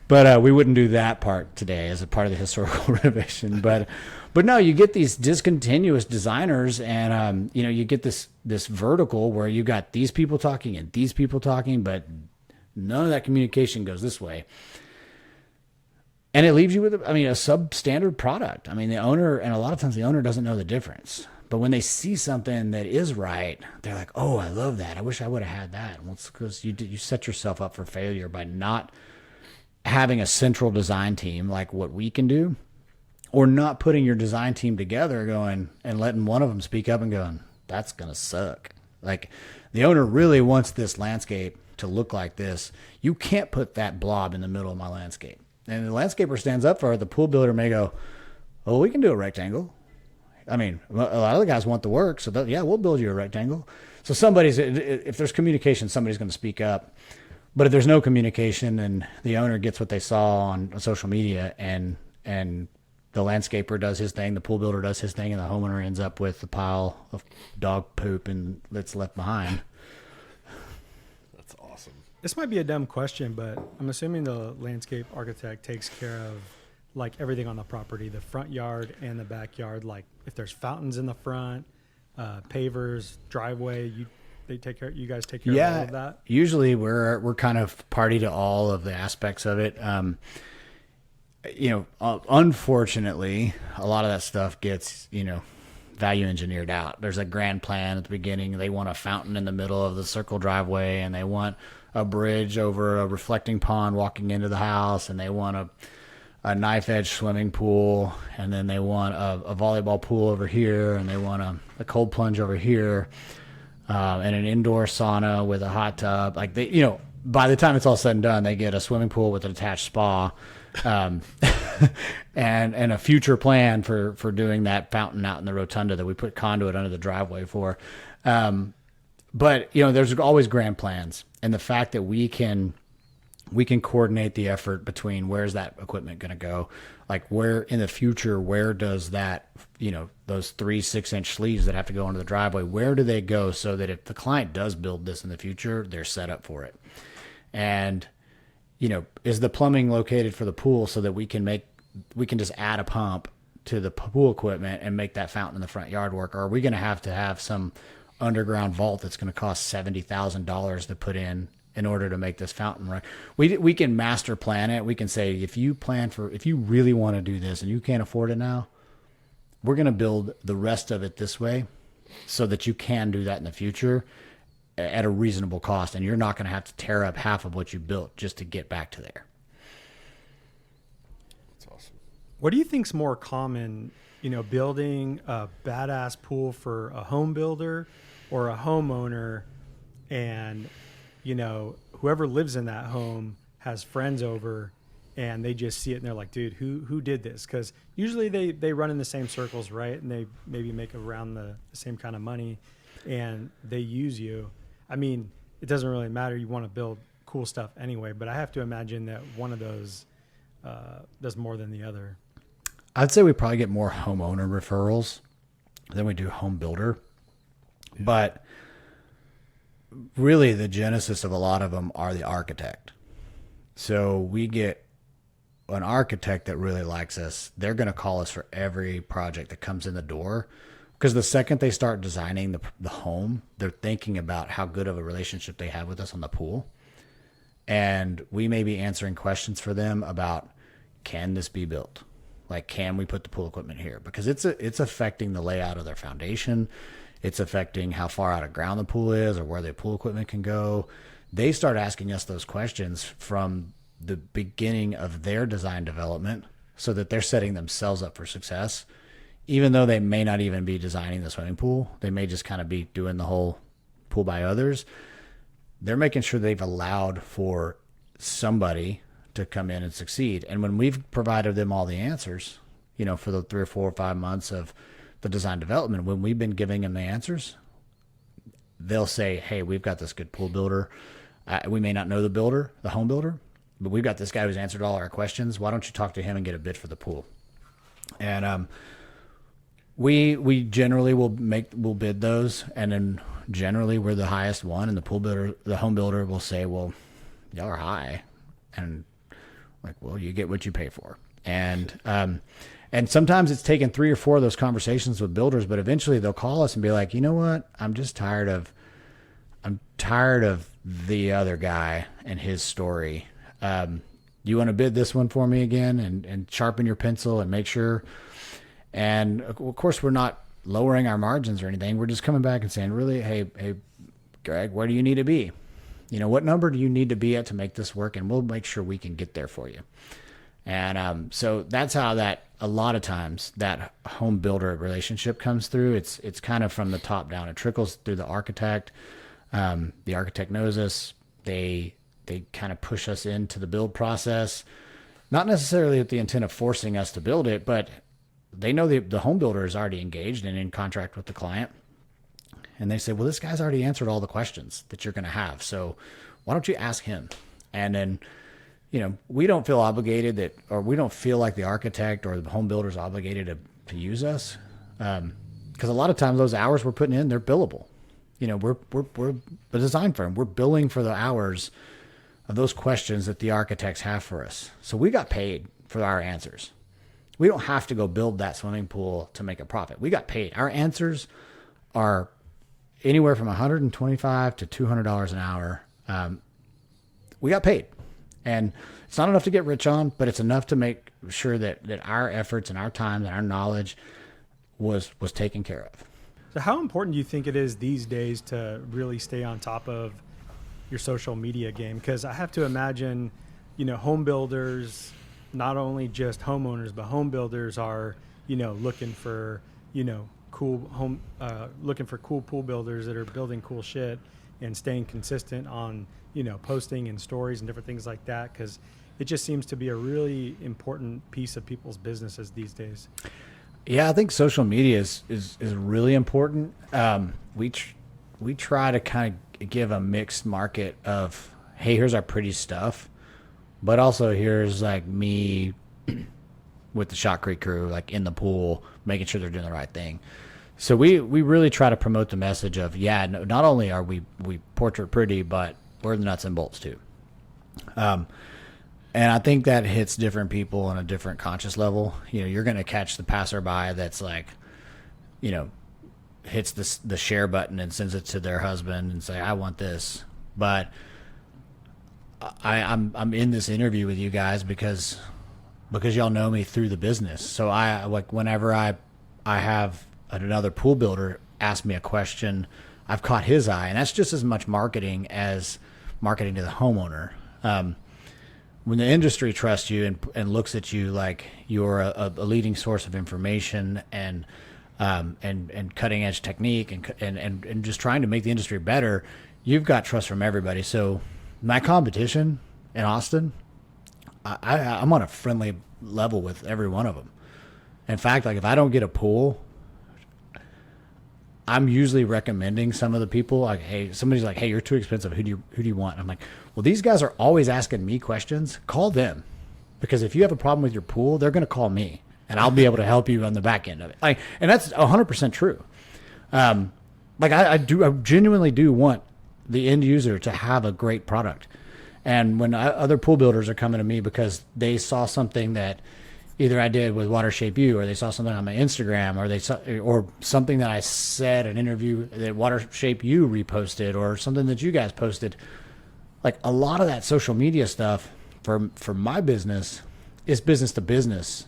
But we wouldn't do that part today as a part of the historical renovation. But no, you get these discontinuous designers, and you get this vertical where you got these people talking and these people talking, but none of that communication goes this way. And it leaves you with, a substandard product. I mean, the owner, and a lot of times the owner doesn't know the difference. But when they see something that is right, they're like, oh, I love that. I wish I would have had that. Well, it's because you set yourself up for failure by not having a central design team like what we can do, or not putting your design team together going and letting one of them speak up and going, that's going to suck. Like, the owner really wants this landscape to look like this. You can't put that blob in the middle of my landscape. And the landscaper stands up for it. The pool builder may go, oh, we can do a rectangle. I mean, a lot of the guys want the work, so yeah, we'll build you a rectangle. So if there's communication, somebody's going to speak up. But if there's no communication, then the owner gets what they saw on social media, and the landscaper does his thing, the pool builder does his thing, and the homeowner ends up with a pile of dog poop and that's left behind. That's awesome. This might be a dumb question, but I'm assuming the landscape architect takes care of like everything on the property, the front yard and the backyard. Like if there's fountains in the front, pavers, driveway, you guys take care of all of that? Usually we're kind of party to all of the aspects of it. Unfortunately, a lot of that stuff gets, value engineered out. There's a grand plan at the beginning. They want a fountain in the middle of the circle driveway, and they want a bridge over a reflecting pond walking into the house, and they want a knife edge swimming pool, and then they want a volleyball pool over here, and they want a cold plunge over here. And an indoor sauna with a hot tub. Like by the time it's all said and done, they get a swimming pool with an attached spa, and a future plan for doing that fountain out in the rotunda that we put conduit under the driveway for. But there's always grand plans, and the fact that we can coordinate the effort between where's that equipment going to go, like where in the future, where does that, those 3 6-inch sleeves that have to go into the driveway, where do they go so that if the client does build this in the future, they're set up for it? And, is the plumbing located for the pool so that we can just add a pump to the pool equipment and make that fountain in the front yard work? Or are we going to have some underground vault that's going to cost $70,000 to put in order to make this fountain right? We can master plan it. We can say, if you really want to do this and you can't afford it now, we're going to build the rest of it this way so that you can do that in the future at a reasonable cost. And you're not going to have to tear up half of what you built just to get back to there. That's awesome. What do you think's more common, building a badass pool for a home builder or a homeowner, and whoever lives in that home has friends over and they just see it and they're like, dude, who did this? Because usually they run in the same circles, right? And they maybe make around the same kind of money, and they use you. I mean, it doesn't really matter. You want to build cool stuff anyway, but I have to imagine that one of those does more than the other. I'd say we probably get more homeowner referrals than we do home builder. Yeah. But really the genesis of a lot of them are the architect. So we get an architect that really likes us, they're going to call us for every project that comes in the door. Because the second they start designing the home, they're thinking about how good of a relationship they have with us on the pool. And we may be answering questions for them about, can this be built? Like, can we put the pool equipment here? Because it's affecting the layout of their foundation. It's affecting how far out of ground the pool is or where the pool equipment can go. They start asking us those questions from the beginning of their design development so that they're setting themselves up for success. Even though they may not even be designing the swimming pool, they may just kind of be doing the whole pool by others. They're making sure they've allowed for somebody to come in and succeed. And when we've provided them all the answers, for the 3 or 4 or 5 months of the design development, when we've been giving them the answers, they'll say, hey, we've got this good pool builder. We may not know the builder, the home builder, but we've got this guy who's answered all our questions. Why don't you talk to him and get a bid for the pool? And we generally will bid those, and then generally we're the highest one, and the home builder will say, well, y'all are high, and like, well, you get what you pay for. And sometimes it's taken 3 or 4 of those conversations with builders, but eventually they'll call us and be like, you know what? I'm tired of the other guy and his story. You want to bid this one for me again and sharpen your pencil and make sure. And of course, we're not lowering our margins or anything. We're just coming back and saying, really, hey, Greg, where do you need to be? What number do you need to be at to make this work? And we'll make sure we can get there for you. And so that's how a lot of times that home builder relationship comes through. It's kind of from the top down. It trickles through the architect. The architect knows us. They kind of push us into the build process, not necessarily with the intent of forcing us to build it, but they know the home builder is already engaged and in contract with the client. And they say, well, this guy's already answered all the questions that you're going to have. So why don't you ask him? And then, we don't feel obligated or we don't feel like the architect or the home builder is obligated to use us. Because a lot of times those hours we're putting in, they're billable. We're a design firm. We're billing for the hours of those questions that the architects have for us. So we got paid for our answers. We don't have to go build that swimming pool to make a profit. We got paid. Our answers are anywhere from $125 to $200 an hour. We got paid. And it's not enough to get rich on, but it's enough to make sure that our efforts and our time and our knowledge was taken care of. So how important do you think it is these days to really stay on top of your social media game? Because I have to imagine, home builders, not only just homeowners, but home builders are, looking for, looking for cool pool builders that are building cool shit and staying consistent on, posting and stories and different things like that. Because it just seems to be a really important piece of people's businesses these days. Yeah, I think social media is really important. We try to kind of give a mixed market of, hey, here's our pretty stuff, but also here's like me with the Shot Creek crew, like in the pool, making sure they're doing the right thing. So we really try to promote the message of, not only are we portrait pretty, but we're the nuts and bolts too. And I think that hits different people on a different conscious level. You're going to catch the passerby that's like, hits the share button and sends it to their husband and say, I want this. But I'm in this interview with you guys because y'all know me through the business. So I like whenever I have another pool builder ask me a question, I've caught his eye, and that's just as much marketing as marketing to the homeowner. When the industry trusts you and looks at you like you're a leading source of information and cutting edge technique and just trying to make the industry better, you've got trust from everybody. So my competition in Austin, I'm on a friendly level with every one of them. In fact, like if I don't get a pool, I'm usually recommending some of the people, like, hey, somebody's like, hey, you're too expensive. Who do you want? And I'm like, well, these guys are always asking me questions. Call them, because if you have a problem with your pool, they're going to call me, and I'll be able to help you on the back end of it. Like, and that's 100% true. I genuinely do want the end user to have a great product, And when other pool builders are coming to me because they saw something that either I did with Water Shape You, or they saw something on my Instagram, or they saw, or something that I said in an interview that Water Shape You reposted, or something that you guys posted. Like a lot of that social media stuff for my business is business to business,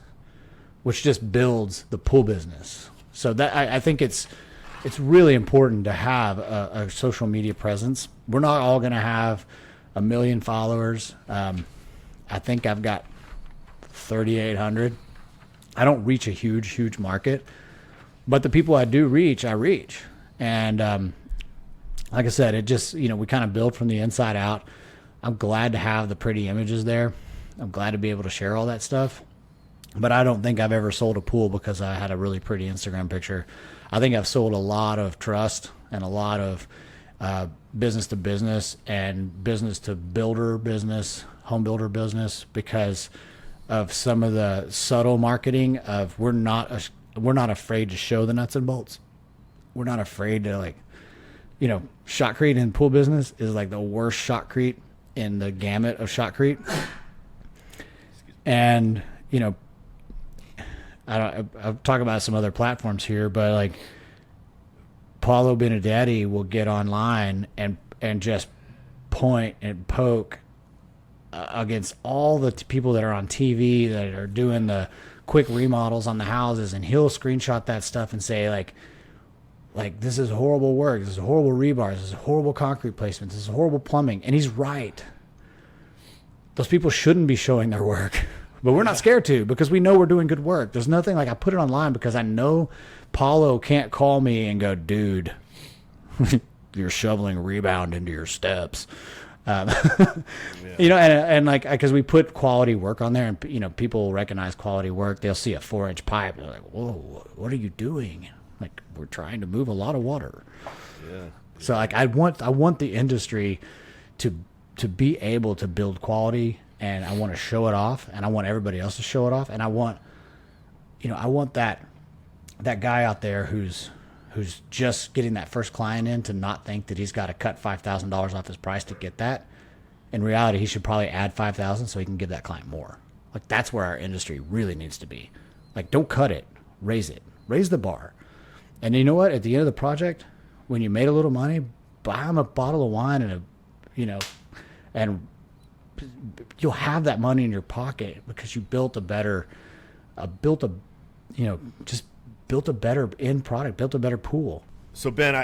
which just builds the pool business. So that I think it's really important to have a social media presence. We're not all going to have 1 million followers. I think I've got 3,800. I don't reach a huge market, but the people I do reach, I reach. And like I said, it just, we kind of build from the inside out. I'm glad to have the pretty images there. I'm glad to be able to share all that stuff. But I don't think I've ever sold a pool because I had a really pretty Instagram picture. I think I've sold a lot of trust and a lot of business to business and business to builder business, home builder business, because of some of the subtle marketing of we're not afraid to show the nuts and bolts. We're not afraid to shotcrete in pool business is like the worst shotcrete in the gamut of shotcrete. And I'll talk about some other platforms here, but like Paulo Benedetti will get online and just point and poke against all the people that are on TV that are doing the quick remodels on the houses, and he'll screenshot that stuff and say like this is horrible work, this is horrible rebar, this is horrible concrete placement, this is horrible plumbing, and he's right. Those people shouldn't be showing their work. But we're not scared to, because we know we're doing good work. There's nothing like I put it online because I know Paulo can't call me and go, dude, you're shoveling rebound into your steps. And like, because we put quality work on there, and people recognize quality work. They'll see a 4-inch pipe. They're like, whoa, what are you doing? Like, we're trying to move a lot of water. Yeah. So like, I want the industry to be able to build quality. And I want to show it off, and I want everybody else to show it off. And I want that guy out there who's just getting that first client in to not think that he's got to cut $5,000 off his price to get that. In reality, he should probably add $5,000 so he can give that client more. Like, that's where our industry really needs to be. Like, don't cut it, raise the bar. And you know what? At the end of the project, when you made a little money, buy him a bottle of wine and you'll have that money in your pocket because you built a better end product, built a better pool. So Ben,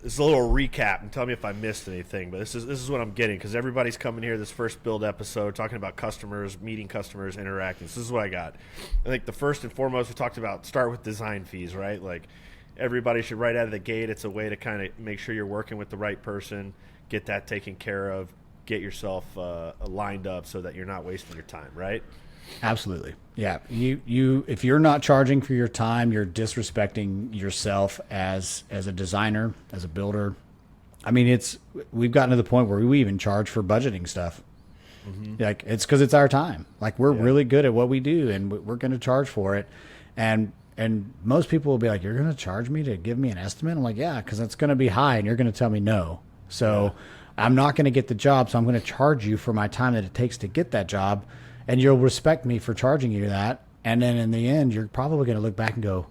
this is a little recap, and tell me if I missed anything, but this is what I'm getting, because everybody's coming here this first build episode talking about customers, meeting customers, interacting. So this is what I got. I think the first and foremost, we talked about start with design fees, right? Like, everybody should, right out of the gate, it's a way to kind of make sure you're working with the right person, get that taken care of, get yourself lined up so that you're not wasting your time, right? Absolutely. Yeah. You if you're not charging for your time, you're disrespecting yourself as a designer, as a builder. I mean, we've gotten to the point where we even charge for budgeting stuff. Mm-hmm. Like, it's because it's our time. Like, we're really good at what we do, and we're going to charge for it. And most people will be like, you're going to charge me to give me an estimate? I'm like, yeah, because it's going to be high, and you're going to tell me no. So I'm not going to get the job, so I'm going to charge you for my time that it takes to get that job, and you'll respect me for charging you that. And then in the end, you're probably going to look back and go,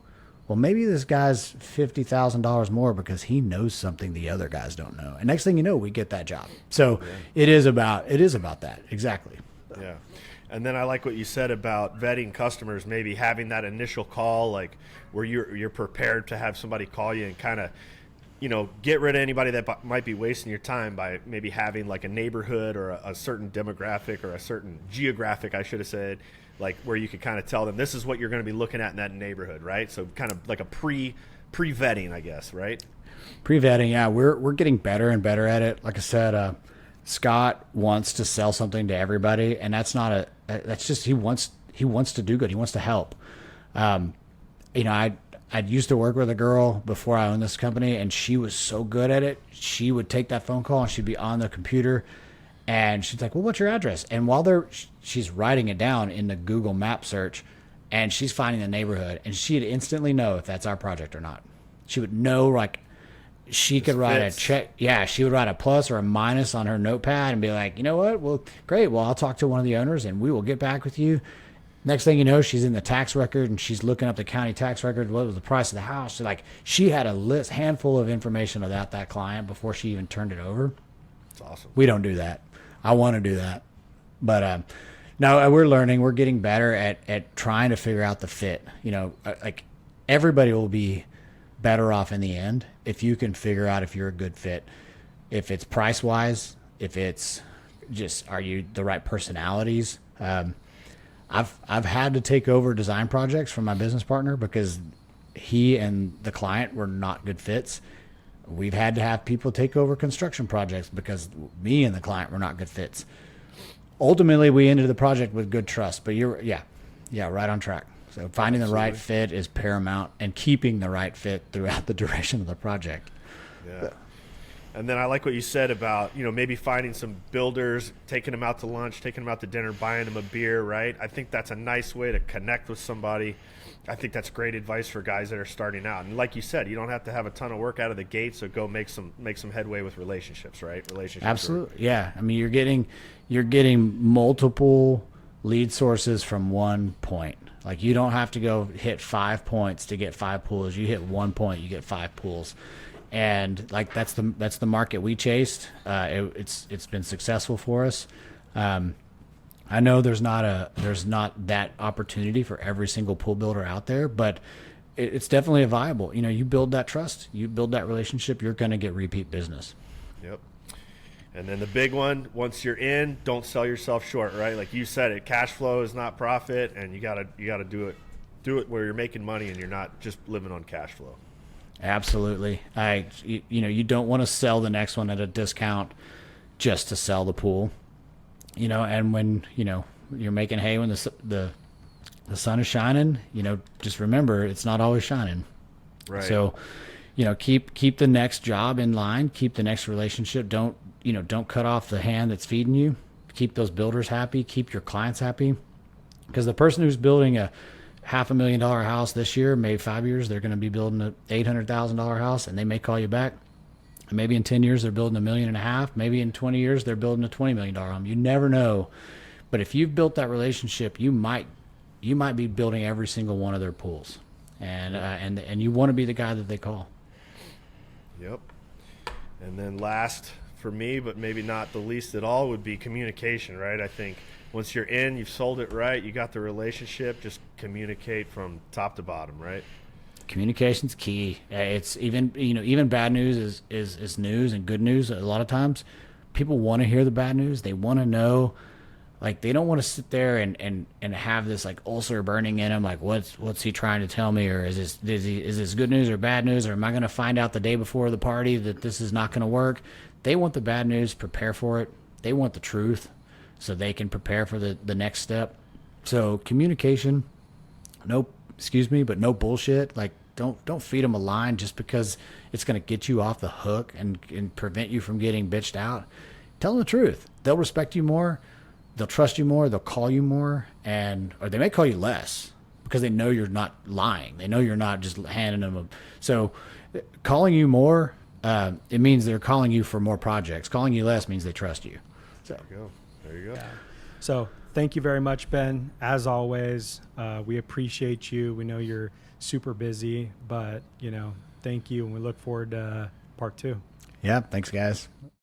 well, maybe this guy's $50,000 more because he knows something the other guys don't know. And next thing you know, we get that job. So it is about that. Exactly. Yeah. And then I like what you said about vetting customers, maybe having that initial call, like where you're prepared to have somebody call you and kind of, get rid of anybody that might be wasting your time by maybe having like a neighborhood or a certain demographic or a certain geographic, I should have said, like where you could kind of tell them this is what you're going to be looking at in that neighborhood, right? So kind of like a pre-vetting, I guess, right? Pre-vetting, yeah. We're getting better and better at it. Like I said, Scott wants to sell something to everybody, and that's just he wants to do good. He wants to help. I'd used to work with a girl before I owned this company, and she was so good at it. She would take that phone call and she'd be on the computer, and she's like, well, what's your address? And while she's writing it down in the Google map search, and she's finding the neighborhood, and she'd instantly know if that's our project or not. She would know, like, she could write fits. a check. Yeah, she would write a plus or a minus on her notepad and be like, you know what? Well, great. Well, I'll talk to one of the owners and we will get back with you. Next thing you know, she's in the tax record and she's looking up the county tax record. What was the price of the house? So like she had a handful of information about that client before she even turned it over. It's awesome. We don't do that. I want to do that, but no, we're learning. We're getting better at trying to figure out the fit. You know, like everybody will be better off in the end if you can figure out if you're a good fit. If it's price wise, if it's just are you the right personalities. I've had to take over design projects from my business partner because he and the client were not good fits. We've had to have people take over construction projects because me and the client were not good fits. Ultimately, we ended the project with good trust. But yeah, right on track. So finding the right fit is paramount, and keeping the right fit throughout the duration of the project. Yeah. And then I like what you said about, maybe finding some builders, taking them out to lunch, taking them out to dinner, buying them a beer, right? I think that's a nice way to connect with somebody. I think that's great advice for guys that are starting out. And like you said, you don't have to have a ton of work out of the gate, so go make some headway with relationships, right? Relationships. Absolutely. Yeah. I mean, you're getting multiple lead sources from one point. Like you don't have to go hit 5 points to get 5 pools. You hit 1 point, you get 5 pools. And like that's the market we chased. It's been successful for us. I know there's not that opportunity for every single pool builder out there, but it's definitely a viable. You build that trust, you build that relationship, you're going to get repeat business. Yep. And then the big one, once you're in, don't sell yourself short, right? Like you said, cash flow is not profit, and you gotta do it where you're making money and you're not just living on cash flow. Absolutely. You don't want to sell the next one at a discount just to sell the pool. And when, you're making hay when the sun is shining, just remember it's not always shining. Right. So, keep the next job in line, keep the next relationship. Don't cut off the hand that's feeding you. Keep those builders happy, keep your clients happy. Because the person who's building a $500,000 house this year, maybe 5 years, they're going to be building an $800,000 house, and they may call you back. And maybe in 10 years, they're building $1.5 million. Maybe in 20 years, they're building a $20 million home. You never know. But if you've built that relationship, you might be building every single one of their pools, and you want to be the guy that they call. Yep. And then last for me, but maybe not the least at all, would be communication, right? I think once you're in, you've sold it right, you got the relationship, just communicate from top to bottom, right? Communication's key. It's even bad news is news, and good news a lot of times people want to hear the bad news. They want to know, like they don't want to sit there and have this like ulcer burning in them, like what's he trying to tell me, or is this good news or bad news, or am I going to find out the day before the party that this is not going to work? They want the bad news, prepare for it. They want the truth so they can prepare for the next step. So communication, no bullshit. Like don't feed them a line just because it's going to get you off the hook and prevent you from getting bitched out. Tell them the truth. They'll respect you more. They'll trust you more. They'll call you more, or they may call you less because they know you're not lying. They know you're not just handing them so calling you more, it means they're calling you for more projects. Calling you less means they trust you. So There you go. Yeah. So thank you very much, Ben. As always, we appreciate you. We know you're super busy, but thank you, and we look forward to part 2. yeah, thanks guys.